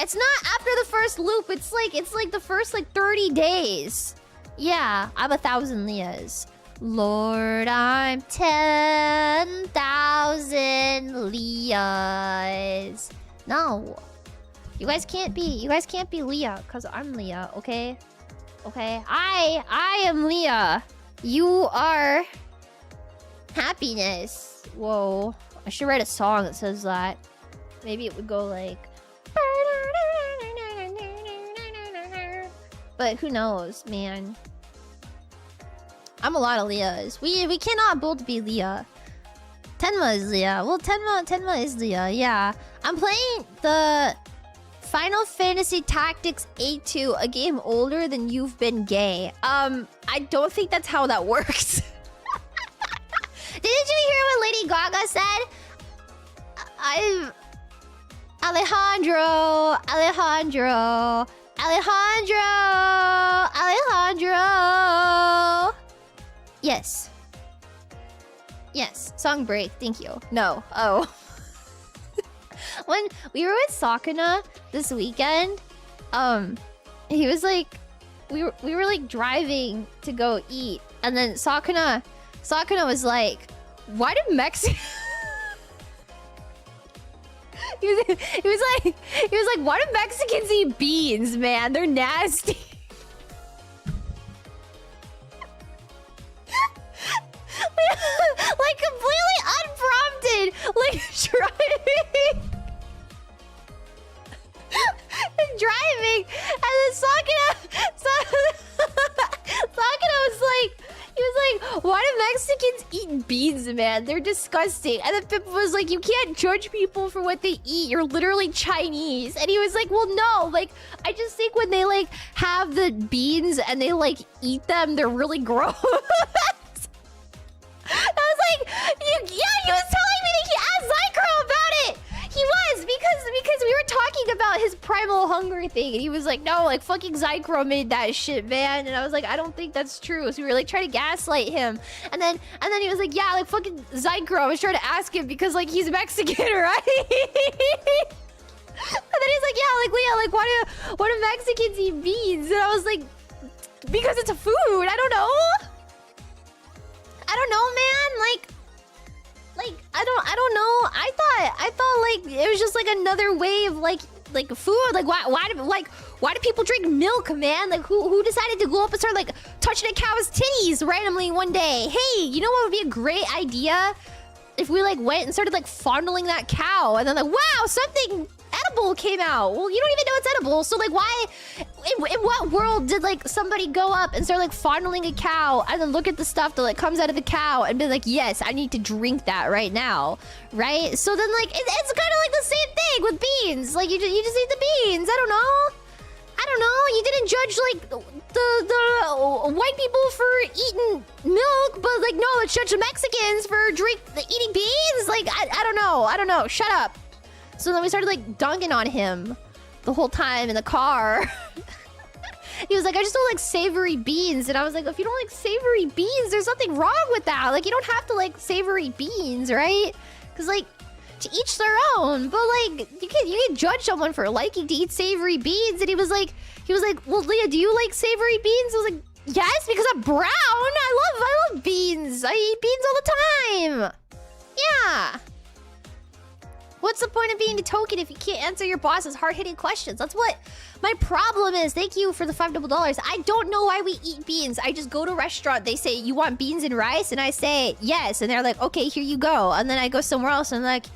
A: It's not after the first loop. It's like the first 30 days. Yeah, I'm 1,000 Lias. Lord, I'm 10,000 Lias. No. You guys can't be Lia, because I'm Lia, okay? Okay? I am Lia. You are happiness. Whoa. I should write a song that says that. Maybe it would go like... But who knows, man. I'm a lot of Lias. We cannot both be Lia. Tenma is Lia. Well, Tenma is Lia, yeah. I'm playing the Final Fantasy Tactics A2, a game older than You've Been Gay. I don't think that's how that works. Didn't you hear what Lady Gaga said? Alejandro. Yes. Song break. Thank you. No. Oh. When we were with Sakuna this weekend, he was like, we were like driving to go eat, and then Sakuna was like, why do Mexicans he was like, why do Mexicans eat beans, man? They're nasty. Like completely unprompted, like driving, and then Sakuna was like, he was like, why do Mexicans eat beans, man? They're disgusting. And then Pippa was like, you can't judge people for what they eat. You're literally Chinese. And he was like, well, no, like, I just think when they like have the beans and they like eat them, they're really gross. I was like, yeah, he was telling me that he asked Zycro about it. He was, because we were talking about his primal hunger thing, and he was like, no, like fucking Zycro made that shit, man. And I was like, I don't think that's true. So we were like trying to gaslight him, and then he was like, yeah, like fucking Zycro. I was trying to ask him because like he's Mexican, right? And then he's like, yeah, like Leah, like why do Mexicans eat beans? And I was like, because it's a food. I don't know, man. Like I don't know. I thought like it was just like another way of like food. Like why do people drink milk, man? Like who decided to go up and start like touching a cow's titties randomly one day? Hey, you know what would be a great idea? If we like went and started like fondling that cow, and then like, wow, something edible came out. Well, you don't even know it's edible, so like why, in what world did like somebody go up and start like fondling a cow and then look at the stuff that like comes out of the cow and be like, yes, I need to drink that right now, right? So then like it's kind of like the same thing with beans. Like you just eat the beans. I don't know. You didn't judge like the white people for eating milk, but like no, let's judge the Mexicans for eating beans. Like I don't know. Shut up. So then we started like dunking on him the whole time in the car. He was like, I just don't like savory beans. And I was like, if you don't like savory beans, there's nothing wrong with that. Like you don't have to like savory beans, right? Because like to each their own. But like you can judge someone for liking to eat savory beans. And he was like, well, Leah, do you like savory beans? I was like, yes, because I'm brown. I love beans. I eat beans all the time. Yeah. What's the point of being a token if you can't answer your boss's hard-hitting questions? That's what my problem is. Thank you for the $5. I don't know why we eat beans. I just go to a restaurant. They say, you want beans and rice? And I say, yes. And they're like, okay, here you go. And then I go somewhere else and like,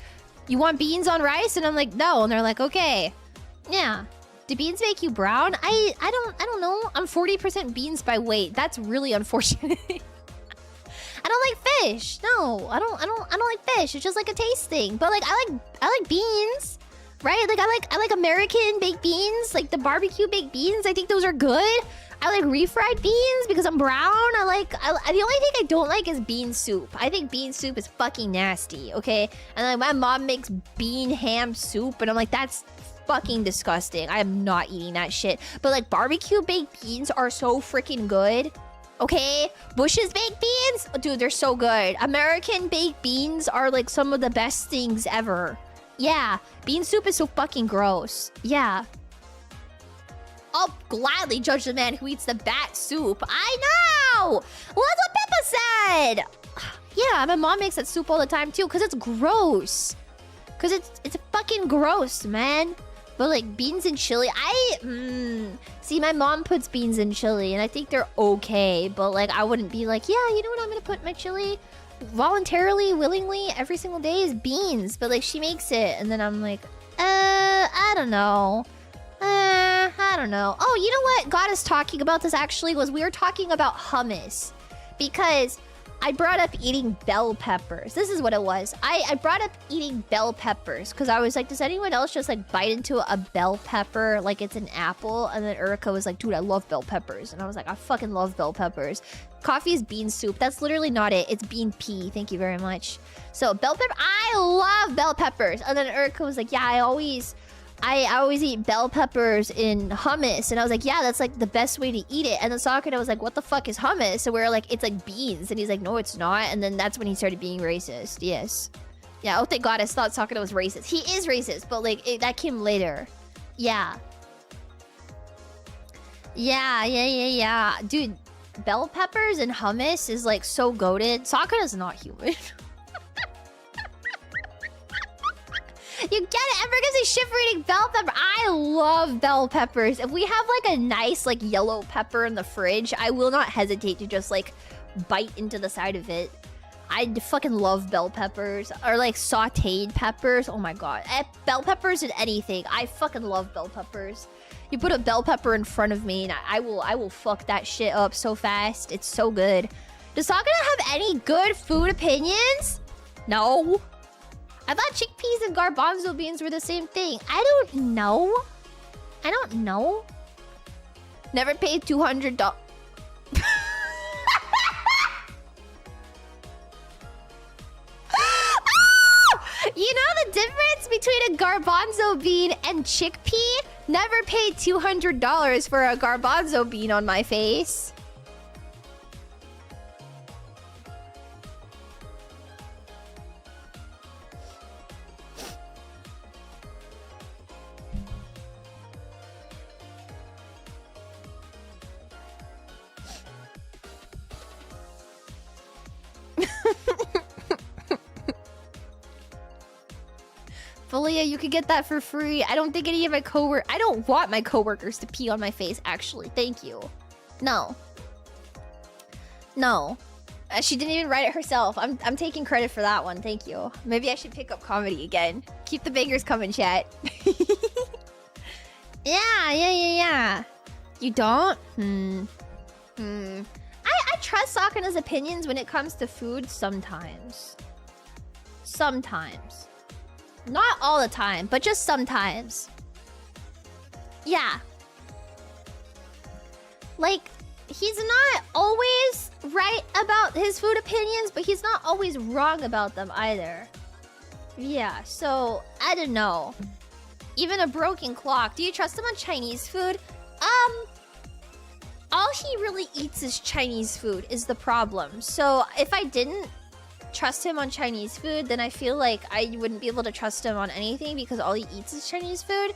A: you want beans on rice? And I'm like, no. And they're like, okay. Yeah. Do beans make you brown? I don't know. I'm 40% beans by weight. That's really unfortunate. I don't like fish. No, I don't like fish. It's just like a taste thing. But like I like beans, right? Like I like American baked beans, like the barbecue baked beans. I think those are good. I like refried beans because I'm brown. The only thing I don't like is bean soup. I think bean soup is fucking nasty, okay? And like my mom makes bean ham soup and I'm like, that's fucking disgusting. I am not eating that shit. But like barbecue baked beans are so freaking good. Okay, Bush's baked beans, dude, they're so good. American baked beans are like some of the best things ever. Yeah, bean soup is so fucking gross. Yeah. I'll gladly judge the man who eats the bat soup. I know! Well, that's what Pippa said! Yeah, my mom makes that soup all the time too, because it's gross. Because it's fucking gross, man. But like beans and chili, see, my mom puts beans in chili and I think they're okay. But like I wouldn't be like, yeah, you know what I'm gonna put in my chili voluntarily, willingly, every single day is beans. But like she makes it and then I'm like, I don't know. I don't know. Oh, you know what got us talking about this actually was we were talking about hummus. Because I brought up eating bell peppers. This is what it was. I brought up eating bell peppers because I was like, does anyone else just like bite into a bell pepper like it's an apple? And then Erica was like, dude, I love bell peppers. And I was like, I fucking love bell peppers. Coffee is bean soup. That's literally not it. It's bean pea. Thank you very much. So bell pepper, I love bell peppers. And then Erica was like, yeah, I always I always eat bell peppers in hummus, and I was like, yeah, that's like the best way to eat it. And then Sakura was like, what the fuck is hummus? So we were like, it's like beans, and he's like, no, it's not. And then that's when he started being racist. Yes. Yeah. Oh, thank God, I thought Sakura was racist. He is racist, but like that came later. Yeah. Yeah. Dude, bell peppers and hummus is like so goated. Sakura's not human. You get it? Everyone gets a shit for eating bell pepper. I love bell peppers. If we have like a nice like yellow pepper in the fridge, I will not hesitate to just like bite into the side of it. I fucking love bell peppers. Or like sauteed peppers. Oh my god. Bell peppers and anything. I fucking love bell peppers. You put a bell pepper in front of me and I will fuck that shit up so fast. It's so good. Does Saga have any good food opinions? No. I thought chickpeas and garbanzo beans were the same thing. I don't know. Never paid $200. You know the difference between a garbanzo bean and chickpea? Never paid $200 for a garbanzo bean on my face. Lia, you could get that for free. I don't think any of my I don't want my coworkers to pee on my face, actually. Thank you. No. She didn't even write it herself. I'm taking credit for that one. Thank you. Maybe I should pick up comedy again. Keep the bangers coming, chat. Yeah. You don't? I trust Sakana's opinions when it comes to food sometimes. Not all the time, but just sometimes. Yeah. Like, he's not always right about his food opinions, but he's not always wrong about them either. Yeah, so, I don't know. Even a broken clock. Do you trust him on Chinese food? All he really eats is Chinese food is the problem. So, if I didn't trust him on Chinese food, then I feel like I wouldn't be able to trust him on anything because all he eats is Chinese food.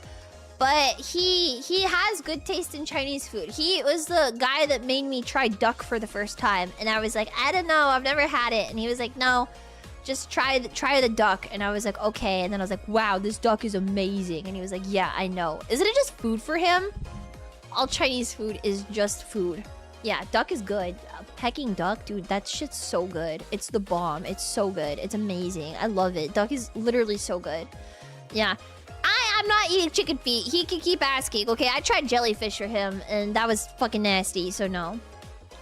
A: But he has good taste in Chinese food. He was the guy that made me try duck for the first time, and I was like, I don't know, I've never had it. And he was like, no, just try the duck. And I was like, okay. And then I was like, wow, this duck is amazing. And he was like, yeah, I know. Isn't it just food for him? All Chinese food is just food. Yeah, duck is good. Peking duck, dude, that shit's so good. It's the bomb. It's so good. It's amazing. I love it. Duck is literally so good. Yeah. I'm not eating chicken feet. He can keep asking. Okay, I tried jellyfish for him, and that was fucking nasty, so no.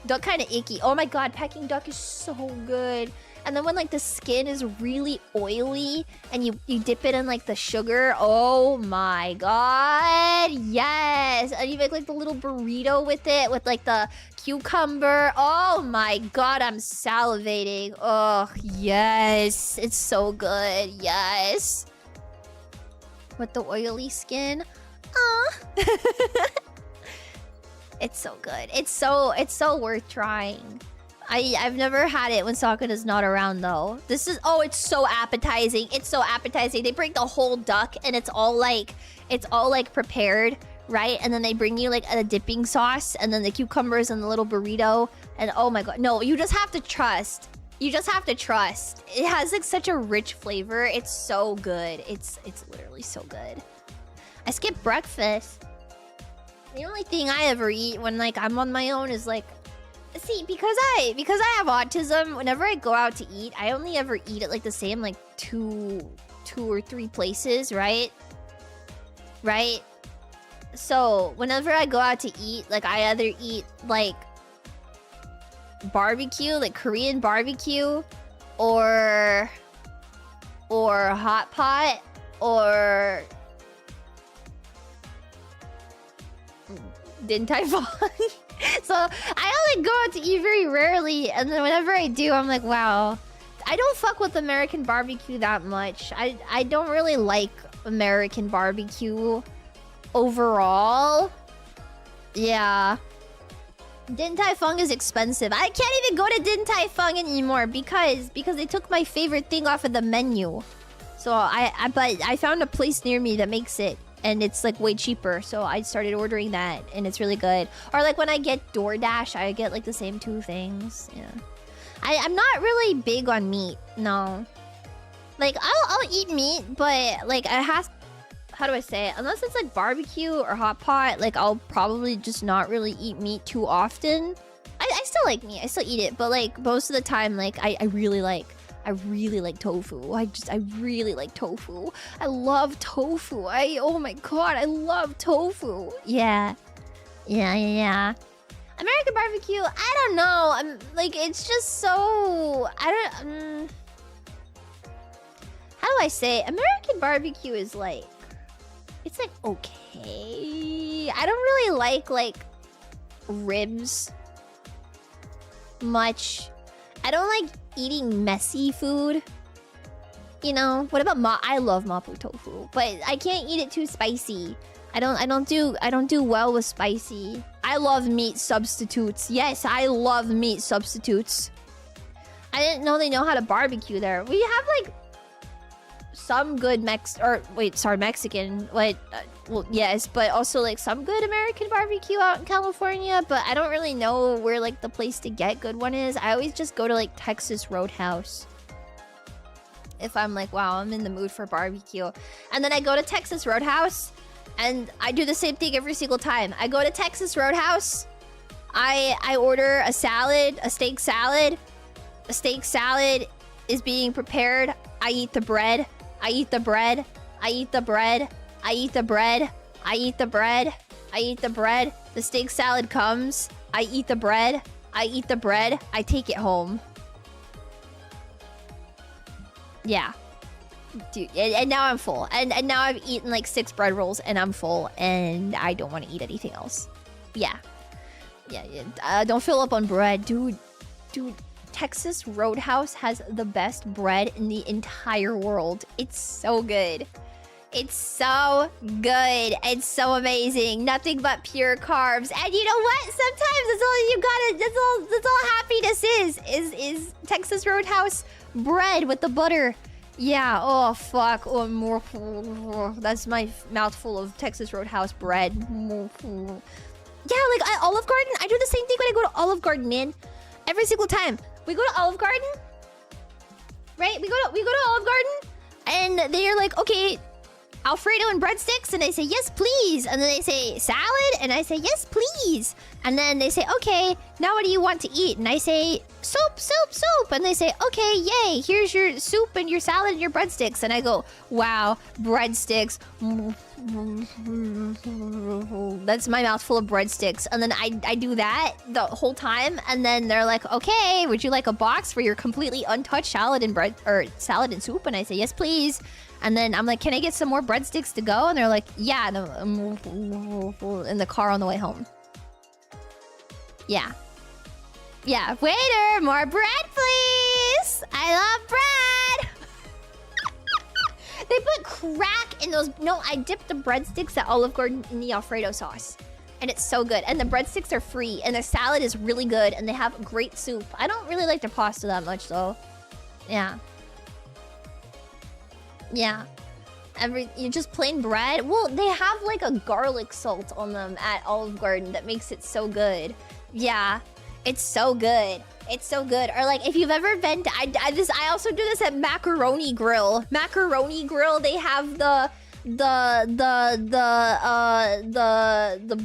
A: Duck kind of icky. Oh my god, Peking duck is so good. And then when like the skin is really oily and you dip it in like the sugar, oh my god, yes. And you make like the little burrito with it with like the cucumber. Oh my god, I'm salivating. Oh yes, it's so good. Yes, with the oily skin. It's so good. It's so worth trying. I've never had it when Sakura's not around though. This is it's so appetizing. It's so appetizing. They bring the whole duck and it's all like prepared, right? And then they bring you like a dipping sauce and then the cucumbers and the little burrito. And oh my god. No, you just have to trust. You just have to trust. It has like such a rich flavor. It's so good. It's literally so good. I skip breakfast. The only thing I ever eat when like I'm on my own is like, see, because I have autism, whenever I go out to eat, I only ever eat at like the same like two or three places, right? So whenever I go out to eat, like I either eat like barbecue, like Korean barbecue, or hot pot, or Din Tai Fung. So I only go out to eat very rarely, and then whenever I do, I'm like, wow. I don't fuck with American barbecue that much. I don't really like American barbecue overall. Yeah. Din Tai Fung is expensive. I can't even go to Din Tai Fung anymore because they took my favorite thing off of the menu. So but I found a place near me that makes it, and it's like way cheaper. So I started ordering that, and it's really good. Or like when I get DoorDash, I get like the same 2 things. Yeah. I'm not really big on meat. No. Like I'll eat meat, but like it has. How do I say it? Unless it's like barbecue or hot pot, like I'll probably just not really eat meat too often. I still like meat. I still eat it, but like most of the time, like I really like tofu. I really like tofu. I love tofu. Oh my god, I love tofu. Yeah. American barbecue, I don't know. I'm like, it's just so how do I say? American barbecue is like, it's like okay. I don't really like ribs much. I don't like eating messy food. You know, what about I love mapo tofu, but I can't eat it too spicy. I don't do well with spicy. I love meat substitutes. Yes, I love meat substitutes. I didn't know they know how to barbecue there. We have like some good Mexican. Like, well, yes, but also like some good American barbecue out in California. But I don't really know where like the place to get good one is. I always just go to like Texas Roadhouse if I'm like, wow, I'm in the mood for barbecue. And then I go to Texas Roadhouse and I do the same thing every single time. I go to Texas Roadhouse. I order a salad, a steak salad. A steak salad is being prepared. I eat the bread. I eat the bread. I eat the bread. I eat the bread. I eat the bread. I eat the bread. The steak salad comes. I eat the bread. I eat the bread. I take it home. Yeah. Dude, and now I'm full. And now I've eaten like 6 bread rolls and I'm full and I don't want to eat anything else. Yeah. Don't fill up on bread. Dude. Texas Roadhouse has the best bread in the entire world. It's so good. It's so good. It's so amazing. Nothing but pure carbs. And you know what? Sometimes that's all you gotta, that's all happiness is Texas Roadhouse bread with the butter. Yeah, oh fuck. Oh, that's my mouthful of Texas Roadhouse bread. Yeah, like Olive Garden, I do the same thing when I go to Olive Garden, man. Every single time. We go to Olive Garden, right? We go to Olive Garden, and they're like, okay, Alfredo and breadsticks, and I say yes, please. And then they say salad, and I say yes, please. And then they say, okay, now what do you want to eat? And I say soup, soup, soup. And they say, okay, yay, here's your soup and your salad and your breadsticks. And I go, wow, breadsticks. That's my mouth full of breadsticks. And then I do that the whole time. And then they're like, okay, would you like a box for your completely untouched salad and salad and soup? And I say, yes, please. And then I'm like, can I get some more breadsticks to go? And they're like, yeah, in the car on the way home. Yeah. Yeah, waiter, more bread, please. I love bread. They put crack in those. No, I dipped the breadsticks at Olive Garden in the Alfredo sauce. And it's so good. And the breadsticks are free. And the salad is really good. And they have great soup. I don't really like their pasta that much, though. Yeah. Yeah. You just plain bread. Well, they have like a garlic salt on them at Olive Garden that makes it so good. Yeah. It's so good. It's so good. Or like if you've ever been to I also do this at Macaroni Grill. Macaroni Grill, they have the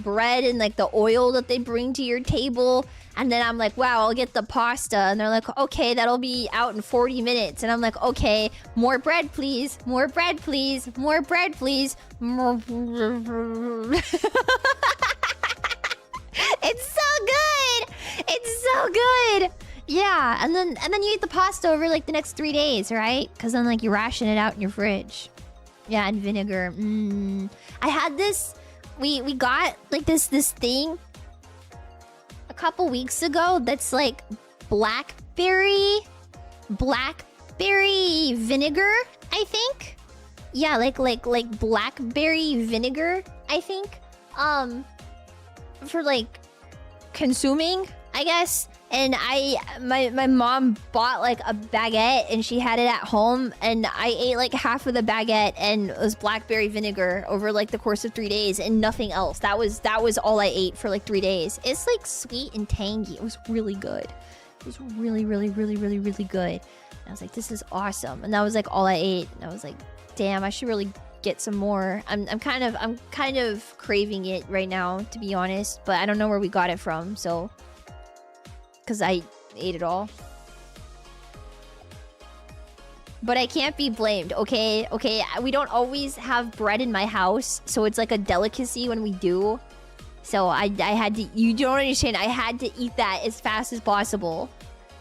A: bread and like the oil that they bring to your table. And then I'm like, wow, I'll get the pasta. And they're like, okay, that'll be out in 40 minutes. And I'm like, okay, more bread, please. More bread, please. More bread, please. It's so good. It's so good. Yeah, and then you eat the pasta over like the next 3 days, right? Because then like you ration it out in your fridge. Yeah, and vinegar. I had this. We got like this thing a couple weeks ago that's like blackberry vinegar, I think. Yeah, like blackberry vinegar, I think. For like consuming, I guess. And my mom bought like a baguette and she had it at home, and I ate like half of the baguette and it was blackberry vinegar over like the course of 3 days and nothing else. That was all I ate for like 3 days. It's like sweet and tangy. It was really good. It was really good. And I was like, this is awesome. And that was like all I ate. And I was like, damn, I should really get some more. I'm kind of craving it right now, to be honest, but I don't know where we got it from, so because I ate it all. But I can't be blamed, okay? Okay, we don't always have bread in my house, so it's like a delicacy when we do. So I had to, you don't understand, I had to eat that as fast as possible.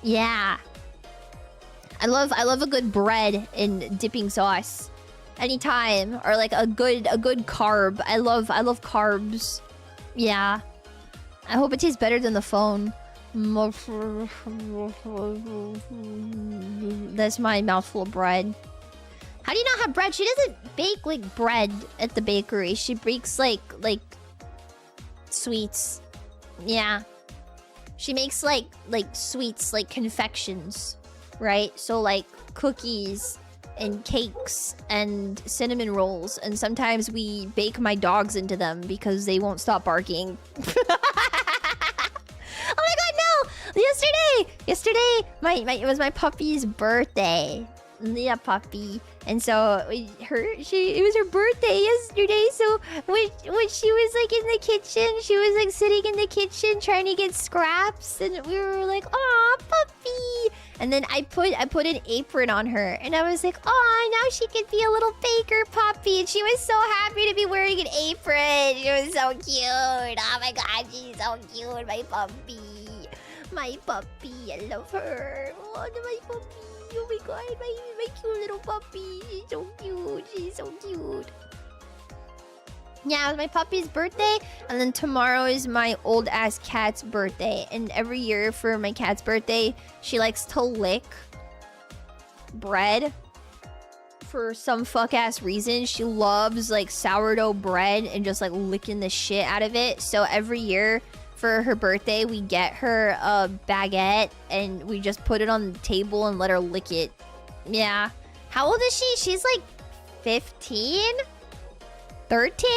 A: Yeah. I love a good bread and dipping sauce. Anytime. Or like a good carb. I love carbs. Yeah. I hope it tastes better than the phone. That's my mouthful of bread. How do you not have bread? She doesn't bake like bread at the bakery. She bakes like sweets. Yeah. She makes like sweets, like confections, right? So like cookies and cakes and cinnamon rolls, and sometimes we bake my dogs into them because they won't stop barking. Oh my god, no! Yesterday, it was my puppy's birthday. Lia puppy. And so it was her birthday yesterday, so when she was like in the kitchen, she was like sitting in the kitchen trying to get scraps, and we were like, "Aw, puppy!" And then I put an apron on her, and I was like, "Aw, now she could be a little baker puppy." And she was so happy to be wearing an apron. She was so cute. Oh my god, she's so cute, my puppy. My puppy, I love her. Oh, my puppy. Oh my god, my cute little puppy. She's so cute. She's so cute. Yeah, it was my puppy's birthday, and then tomorrow is my old-ass cat's birthday. And every year for my cat's birthday, she likes to lick bread. For some fuck-ass reason, she loves, like, sourdough bread and just, like, licking the shit out of it. So every year for her birthday, we get her a baguette and we just put it on the table and let her lick it. Yeah. How old is she? She's like 15? 13?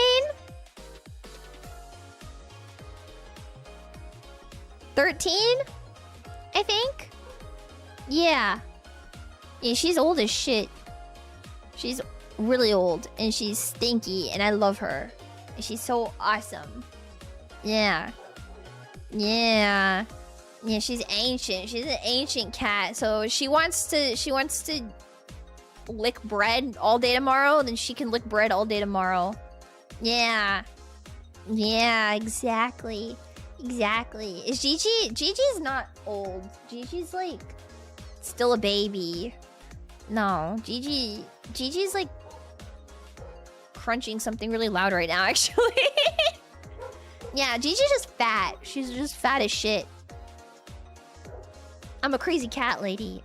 A: 13? I think? Yeah. Yeah, she's old as shit. She's really old and she's stinky and I love her. And she's so awesome. Yeah. Yeah. Yeah, she's ancient. She's an ancient cat. So she wants to lick bread all day tomorrow, then she can lick bread all day tomorrow. Yeah. Yeah, exactly. Exactly. Is Gigi? Gigi's not old. Gigi's like still a baby. No, Gigi's like crunching something really loud right now, actually. Yeah, Gigi's just fat. She's just fat as shit. I'm a crazy cat lady.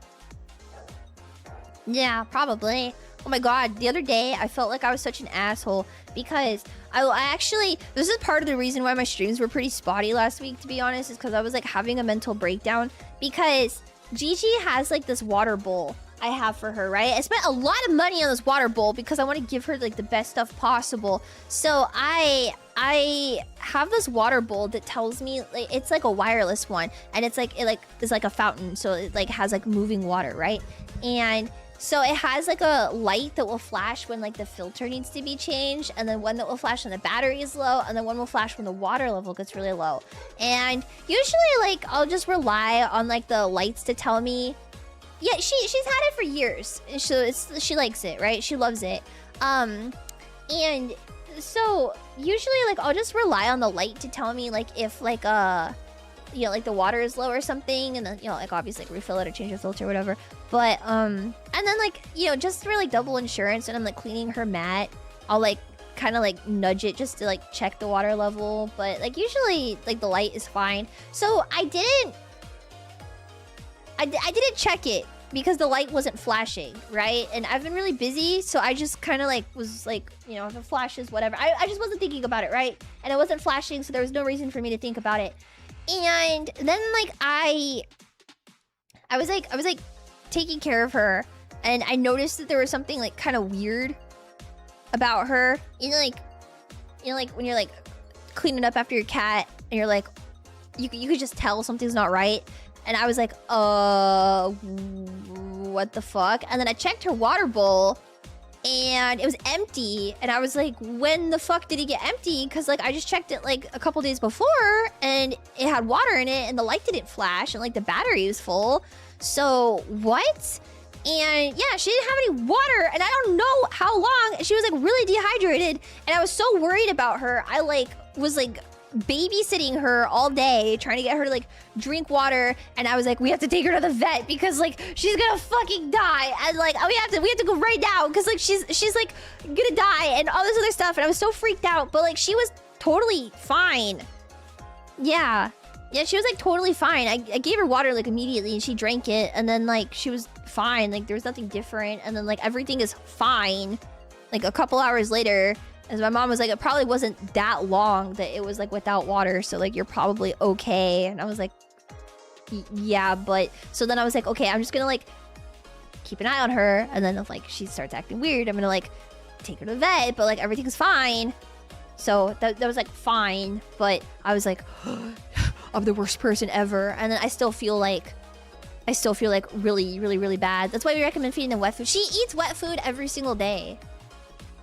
A: Yeah, probably. Oh my god, the other day I felt like I was such an asshole because I actually, this is part of the reason why my streams were pretty spotty last week, to be honest, is because I was like having a mental breakdown because Gigi has like this water bowl I have for her, right? I spent a lot of money on this water bowl because I want to give her like the best stuff possible. So I have this water bowl that tells me, like, it's like a wireless one, and it's like it's like a fountain, so it like has like moving water, right? And so it has like a light that will flash when like the filter needs to be changed, and then one that will flash when the battery is low, and then one will flash when the water level gets really low. And usually like I'll just rely on like the lights to tell me. Yeah, she's had it for years. So she likes it, right? She loves it. And so usually like I'll just rely on the light to tell me like if like you know, like the water is low or something, and then, you know, like obviously like refill it or change the filter or whatever. But and then like, you know, just for like double insurance, when I'm like cleaning her mat, I'll like kind of like nudge it just to like check the water level. But like usually like the light is fine. So I didn't check it because the light wasn't flashing, right? And I've been really busy, so I just kind of like was like, you know, if it flashes, whatever. I just wasn't thinking about it, right? And it wasn't flashing, so there was no reason for me to think about it. And then like I was like taking care of her, and I noticed that there was something like kind of weird about her. You know, like when you're like cleaning up after your cat, and you're like, you could just tell something's not right. And I was like, what the fuck? And then I checked her water bowl, and it was empty. And I was like, when the fuck did it get empty? Because like I just checked it like a couple days before, and it had water in it, and the light didn't flash, and like the battery was full. So what? And yeah, she didn't have any water, and I don't know how long. She was like really dehydrated, and I was so worried about her. I like was like babysitting her all day, trying to get her to like drink water, and I was like, we have to take her to the vet because like she's gonna fucking die, and like we have to go right now because like she's like gonna die and all this other stuff. And I was so freaked out, but like she was totally fine. Yeah, she was like totally fine. I gave her water like immediately, and she drank it, and then like she was fine. Like there was nothing different, and then like everything is fine like a couple hours later. As my mom was like, it probably wasn't that long that it was like without water, so like you're probably okay. And I was like, yeah, but so then I was like, okay, I'm just gonna like keep an eye on her, and then if like she starts acting weird, I'm gonna like take her to the vet, but like everything's fine. So that was like fine, but I was like, I'm the worst person ever. And then I still feel like really, really, really bad. That's why we recommend feeding them wet food. She eats wet food every single day,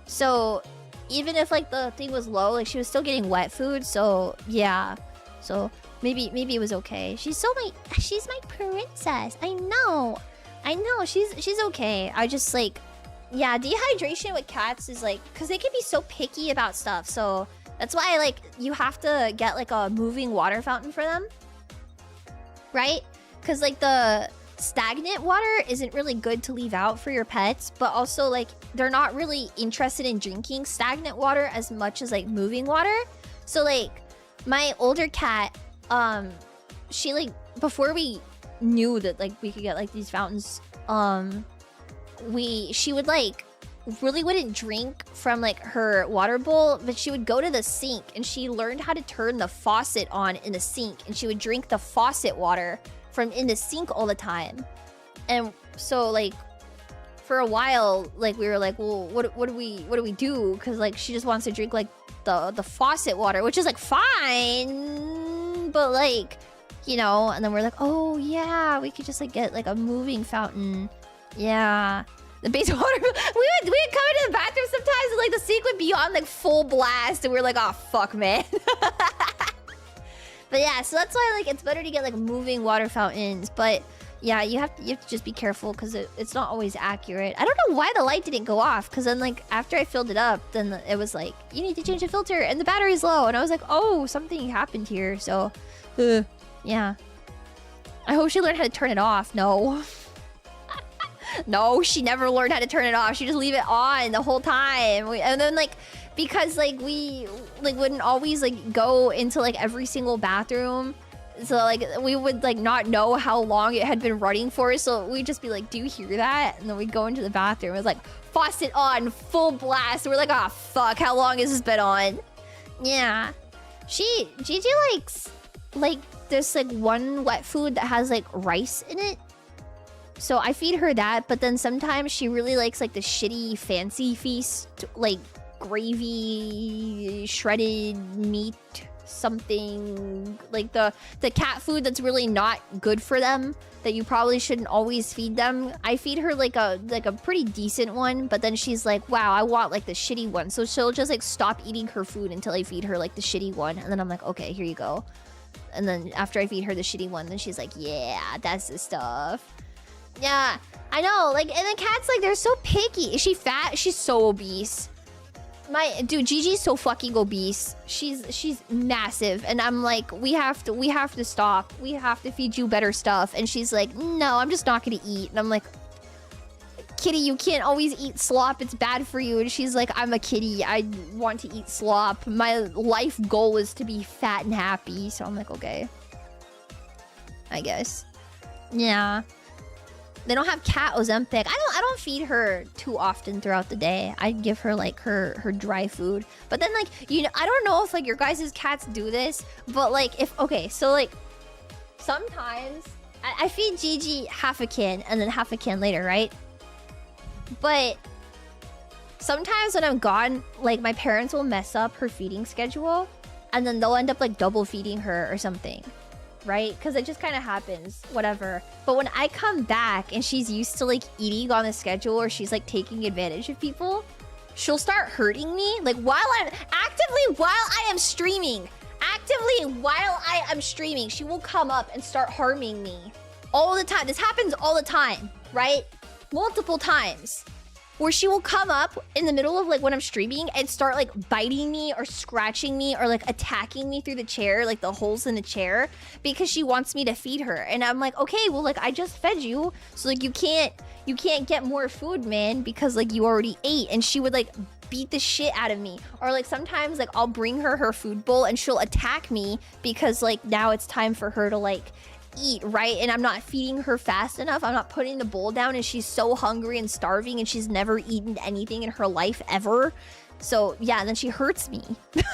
A: so even if like the thing was low, like she was still getting wet food. So yeah, so maybe it was okay. She's my princess. I know, she's okay. I just like, yeah, dehydration with cats is like, because they can be so picky about stuff. So that's why like you have to get like a moving water fountain for them, right? Because like the stagnant water isn't really good to leave out for your pets, but also like they're not really interested in drinking stagnant water as much as like moving water. So like my older cat, she like, before we knew that like we could get like these fountains, she would like really wouldn't drink from like her water bowl, but she would go to the sink, and she learned how to turn the faucet on in the sink, and she would drink the faucet water from in the sink all the time. And so like for a while, like we were like, well, what do we do? Because like she just wants to drink like the faucet water, which is like fine, but like, you know. And then we're like, oh yeah, we could just like get like a moving fountain. Yeah, the base water. we would come into the bathroom sometimes, and like the sink would be on like full blast, and we were like, oh fuck, man. But yeah, so that's why like it's better to get like moving water fountains. But yeah, you have to just be careful, because it's not always accurate. I don't know why the light didn't go off, because then like after I filled it up, then it was like, you need to change the filter and the battery's low, and I was like, oh, something happened here. So yeah, I hope she learned how to turn it off. No. No, she never learned how to turn it off. She just leave it on the whole time. And then like, because like we like wouldn't always like go into like every single bathroom, so like we would like not know how long it had been running for, so we'd just be like, do you hear that? And then we'd go into the bathroom, it was like faucet on full blast. We're like, oh fuck, how long has this been on? Yeah, Gigi likes like there's like one wet food that has like rice in it, so I feed her that. But then sometimes she really likes like the shitty fancy feast, like gravy, shredded meat, something like the cat food that's really not good for them, that you probably shouldn't always feed them. I feed her like a pretty decent one, but then she's like, wow, I want like the shitty one. So she'll just like stop eating her food until I feed her like the shitty one, and then I'm like, okay, here you go. And then after I feed her the shitty one, then she's like, yeah, that's the stuff. Yeah, I know. Like, and the cats, like, they're so picky. Is she fat? She's so obese. Dude, Gigi's so fucking obese. She's massive, and I'm like, we have to stop. We have to feed you better stuff. And she's like, no, I'm just not gonna eat. And I'm like, kitty, you can't always eat slop. It's bad for you. And she's like, I'm a kitty. I want to eat slop. My life goal is to be fat and happy. So I'm like, okay, I guess. Yeah. They don't have cat Ozempic. I don't feed her too often throughout the day. I give her like her dry food. But then like, you know, I don't know if like your guys' cats do this, but like if, okay, so like sometimes I feed Gigi half a can and then half a can later, right? But sometimes when I'm gone, like my parents will mess up her feeding schedule and then they'll end up like double feeding her or something. Right? Because it just kind of happens, whatever. But when I come back and she's used to like eating on the schedule or she's like taking advantage of people, she'll start hurting me. Like while I am streaming, she will come up and start harming me all the time. This happens all the time, right? Multiple times. Where she will come up in the middle of like when I'm streaming and start like biting me or scratching me or like attacking me through the chair, like the holes in the chair, because she wants me to feed her. And I'm like, okay, well like I just fed you, so like you can't get more food, man, because like you already ate. And she would like beat the shit out of me. Or like sometimes like I'll bring her food bowl and she'll attack me because like now it's time for her to like eat, right? And I'm not feeding her fast enough. I'm not putting the bowl down and she's so hungry and starving and she's never eaten anything in her life ever. So yeah, and then she hurts me. Yeah,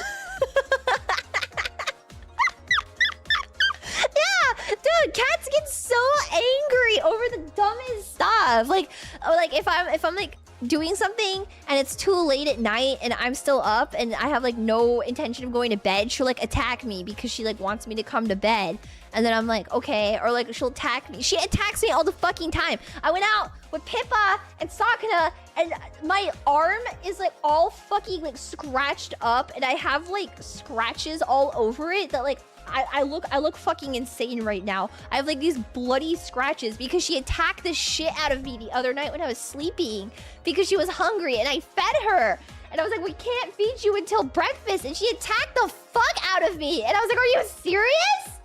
A: dude, cats get so angry over the dumbest stuff. Like if I'm like doing something and it's too late at night and I'm still up and I have like no intention of going to bed, she'll like attack me because she like wants me to come to bed. And then I'm like, okay. Or like she'll attack me. She attacks me all the fucking time. I went out with Pippa and Sakana and my arm is like all fucking like scratched up and I have like scratches all over it that like I look fucking insane right now. I have like these bloody scratches because she attacked the shit out of me the other night when I was sleeping because she was hungry and I fed her. And I was like, we can't feed you until breakfast. And she attacked the fuck out of me. And I was like, are you serious?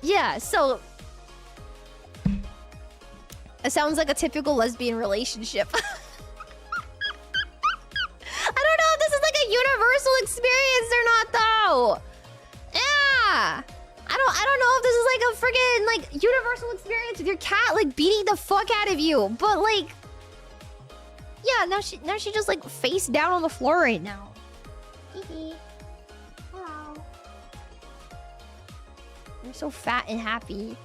A: Yeah, so it sounds like a typical lesbian relationship. I don't know if this is like a universal experience or not, though. Yeah, I don't know if this is like a friggin' like universal experience with your cat like beating the fuck out of you, but like, yeah, now she just like face down on the floor right now. Hello. You're so fat and happy.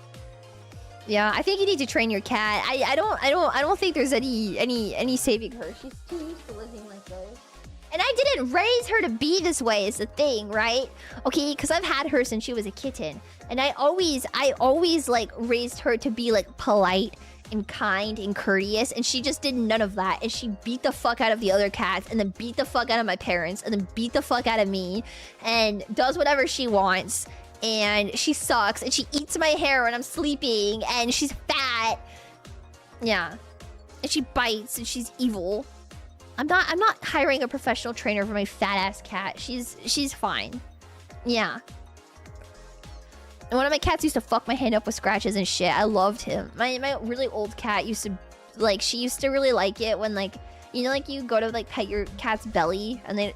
A: Yeah, I think you need to train your cat. I don't think there's any saving her. She's too used to living like this. And I didn't raise her to be this way is the thing, right? Okay, because I've had her since she was a kitten. And I always like raised her to be like polite and kind and courteous. And she just did none of that. And she beat the fuck out of the other cats and then beat the fuck out of my parents and then beat the fuck out of me and does whatever she wants. And she sucks and she eats my hair when I'm sleeping and she's fat. Yeah. And she bites and she's evil. I'm not hiring a professional trainer for my fat ass cat. She's fine. Yeah. And one of my cats used to fuck my hand up with scratches and shit. I loved him. My really old cat used to like, she used to really like it when like, you know, like you go to like pet your cat's belly and they,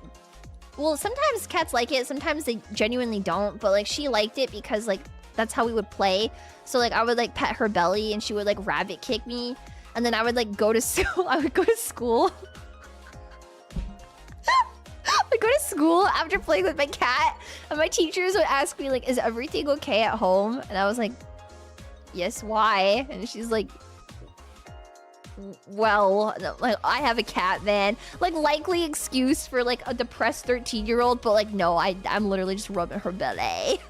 A: well, sometimes cats like it, sometimes they genuinely don't, but like she liked it because like that's how we would play. So like I would like pet her belly and she would like rabbit kick me and then I would like go to school. I would go to school. I go to school after playing with my cat and my teachers would ask me like, is everything okay at home? And I was like, yes, why? And she's like, well, like I have a cat, man. Like likely excuse for like a depressed 13-year-old, but like no, I'm literally just rubbing her belly.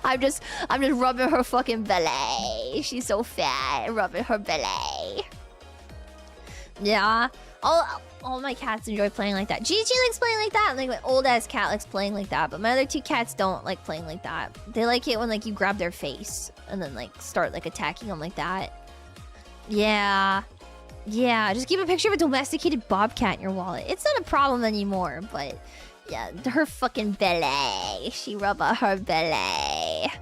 A: I'm just rubbing her fucking belly. She's so fat, rubbing her belly. Yeah. All my cats enjoy playing like that. Gigi likes playing like that, and like my old ass cat likes playing like that. But my other two cats don't like playing like that. They like it when like you grab their face and then like start like attacking them like that. Yeah, yeah. Just keep a picture of a domesticated bobcat in your wallet. It's not a problem anymore, but yeah, her fucking belly. She rub on her belly.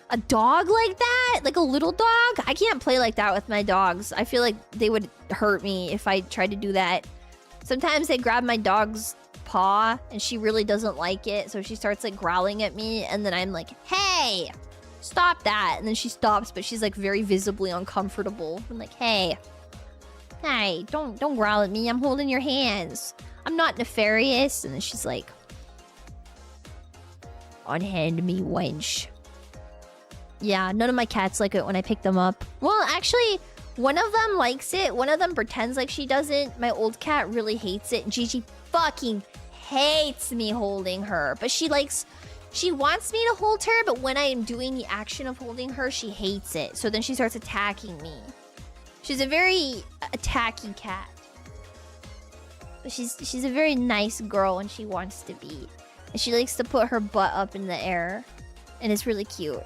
A: A dog like that? Like a little dog? I can't play like that with my dogs. I feel like they would hurt me if I tried to do that. Sometimes they grab my dog's paw and she really doesn't like it. So she starts like growling at me and then I'm like, hey, stop that. And then she stops, but she's like very visibly uncomfortable. I'm like, hey, don't growl at me. I'm holding your hands. I'm not nefarious. And then she's like, unhand me, wench. Yeah, none of my cats like it when I pick them up. Well, actually, one of them likes it. One of them pretends like she doesn't. My old cat really hates it. Gigi fucking hates me holding her. But she wants me to hold her, but when I am doing the action of holding her, she hates it. So then she starts attacking me. She's a very attacky cat. But she's a very nice girl when she wants to be. And she likes to put her butt up in the air. And it's really cute.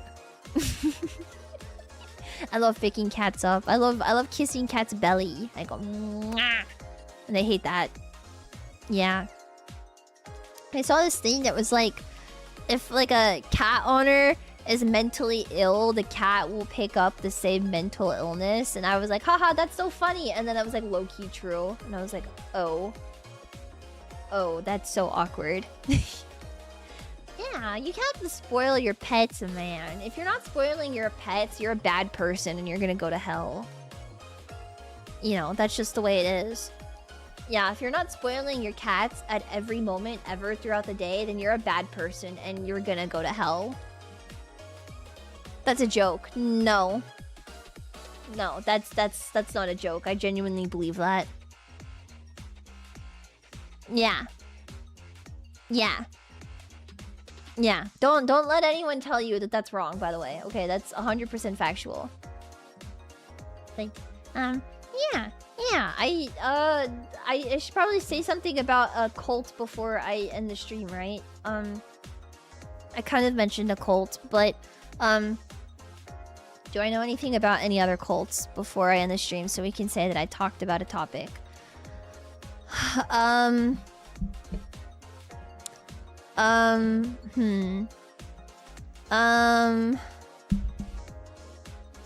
A: I love picking cats up. I love kissing cats' belly. I go, mwah, and they hate that. Yeah. I saw this thing that was like, if like a cat owner is mentally ill, the cat will pick up the same mental illness. And I was like, haha, that's so funny. And then I was like, low-key true. And I was like, oh, that's so awkward. Yeah, you can't spoil your pets, man. If you're not spoiling your pets, you're a bad person and you're gonna go to hell. You know, that's just the way it is. Yeah, if you're not spoiling your cats at every moment ever throughout the day, then you're a bad person and you're gonna go to hell. That's a joke. No. No, that's not a joke. I genuinely believe that. Yeah. Yeah. Yeah, don't let anyone tell you that that's wrong, by the way. Okay, that's 100% factual. Like, yeah. I should probably say something about a cult before I end the stream, right? I kind of mentioned a cult, but, do I know anything about any other cults before I end the stream so we can say that I talked about a topic?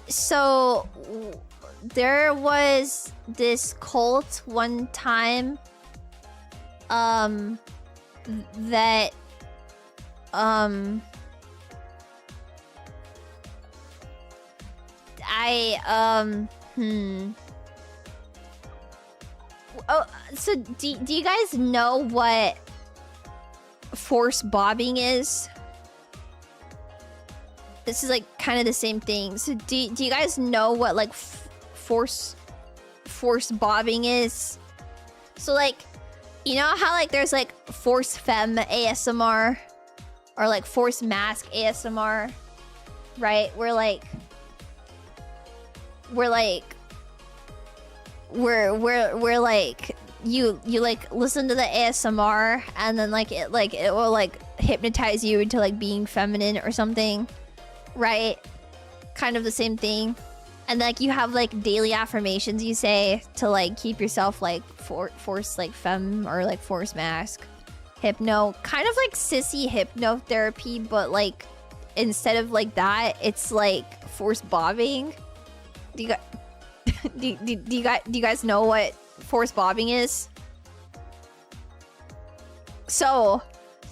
A: So there was this cult one time that oh, so do you guys know what force bobbing is? This is like kind of the same thing. So do you guys know what like force bobbing is? So like, you know how like there's like force femme ASMR or like force mask ASMR, right? We're like you like listen to the ASMR and then like it will like hypnotize you into like being feminine or something, right? Kind of the same thing. And like you have like daily affirmations you say to like keep yourself like force like femme or like force mask hypno, kind of like sissy hypnotherapy, but like instead of like that it's like force bobbing. Do you guys know what force bobbing is? So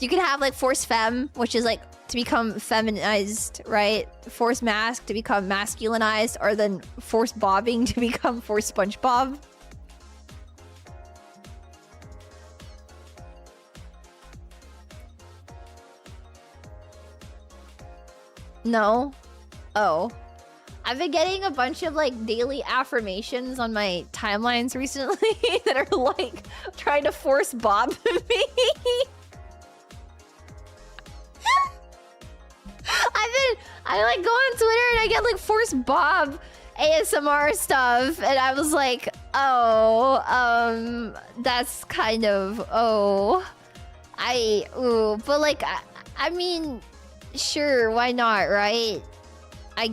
A: you can have like force femme, which is like to become feminized, right? Force mask to become masculinized, or then force bobbing to become force SpongeBob. No? Oh. I've been getting a bunch of like daily affirmations on my timelines recently that are like trying to force bob me. I like go on Twitter and I get like force bob ASMR stuff, and I was like, oh, that's kind of but like I mean, sure, why not, right? I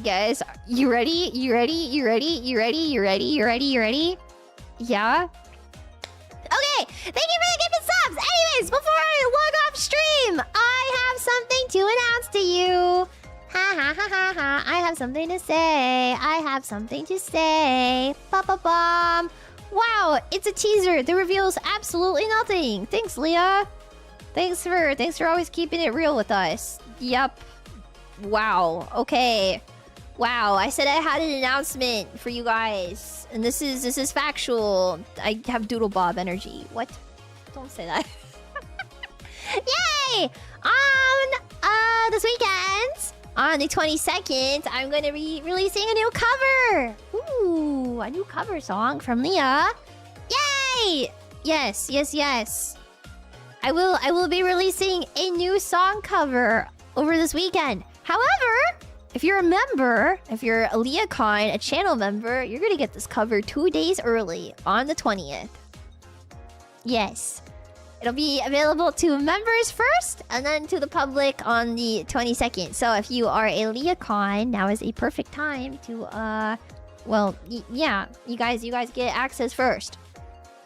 A: guess. You ready? You ready? You ready? You ready? You ready? You ready? You ready? Yeah? Okay! Thank you for the gifted subs! Anyways, before I log off stream, I have something to announce to you! Ha ha ha ha ha. I have something to say. I have something to say. Ba-ba-bum. Wow, it's a teaser that reveals absolutely nothing. Thanks, Lia. Thanks for always keeping it real with us. Yup. Wow. Okay. Wow. I said I had an announcement for you guys, and this is factual. I have Doodle Bob energy. What? Don't say that. Yay! This weekend, on the 22nd, I'm going to be releasing a new cover. Ooh, a new cover song from Lia. Yay! Yes, yes, yes. I will be releasing a new song cover over this weekend. However, if you're a member, if you're a Lia Con, a channel member, you're going to get this cover 2 days early on the 20th. Yes. It'll be available to members first, and then to the public on the 22nd. So if you are a Lia Con, now is a perfect time to, well, yeah, you guys get access first.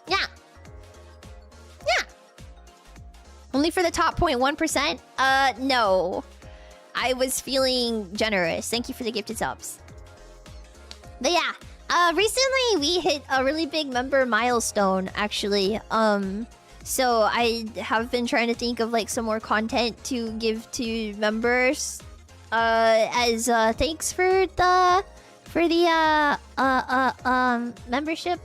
A: Yeah. Yeah. Only for the top 0.1%? No. I was feeling generous. Thank you for the gifted subs. But yeah, recently we hit a really big member milestone, actually. So I have been trying to think of like some more content to give to members as thanks for the membership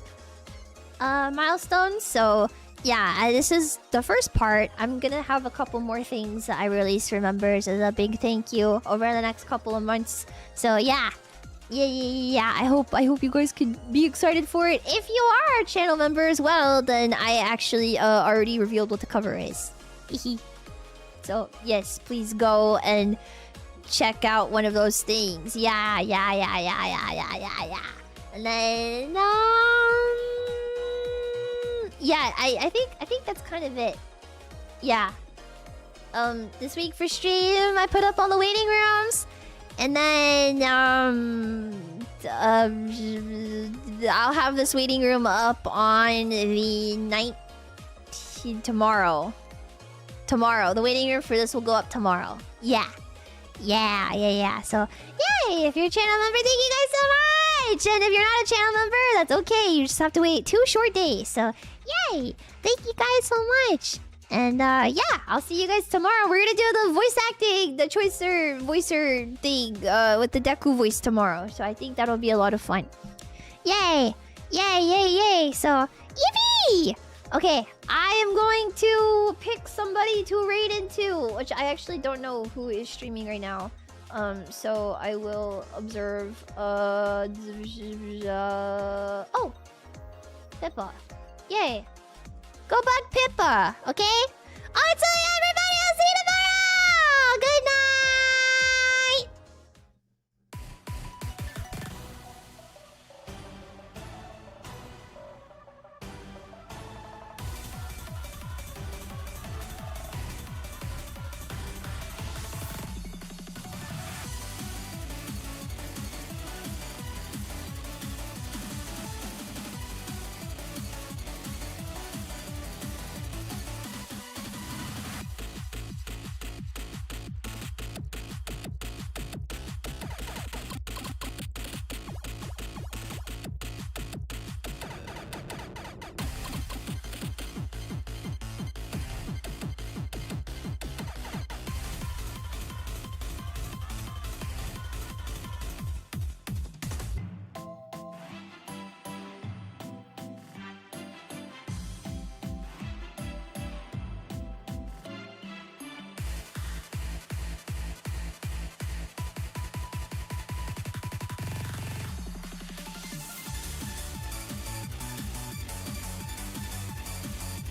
A: milestones. So yeah, this is the first part. I'm gonna have a couple more things that I release for members as a big thank you over the next couple of months. So yeah. Yeah. I hope you guys could be excited for it. If you are a channel member as well, then I actually already revealed what the cover is. So yes, please go and check out one of those things. Yeah. And then yeah, I think that's kind of it. Yeah. This week for stream, I put up all the waiting rooms. And then, I'll have this waiting room up on the 19th, tomorrow. Tomorrow. The waiting room for this will go up tomorrow. Yeah. So, yay! If you're a channel member, thank you guys so much! And if you're not a channel member, that's okay. You just have to wait 2 short days. So, yay! Thank you guys so much. And yeah, I'll see you guys tomorrow. We're gonna do the voice acting, the voicer thing with the Deku voice tomorrow. So I think that'll be a lot of fun. Yay! So, yippee! Okay, I am going to pick somebody to raid into, which I actually don't know who is streaming right now. So I will observe. Oh, Pippa! Yay! Go back, Pippa! Okay? Oh, it's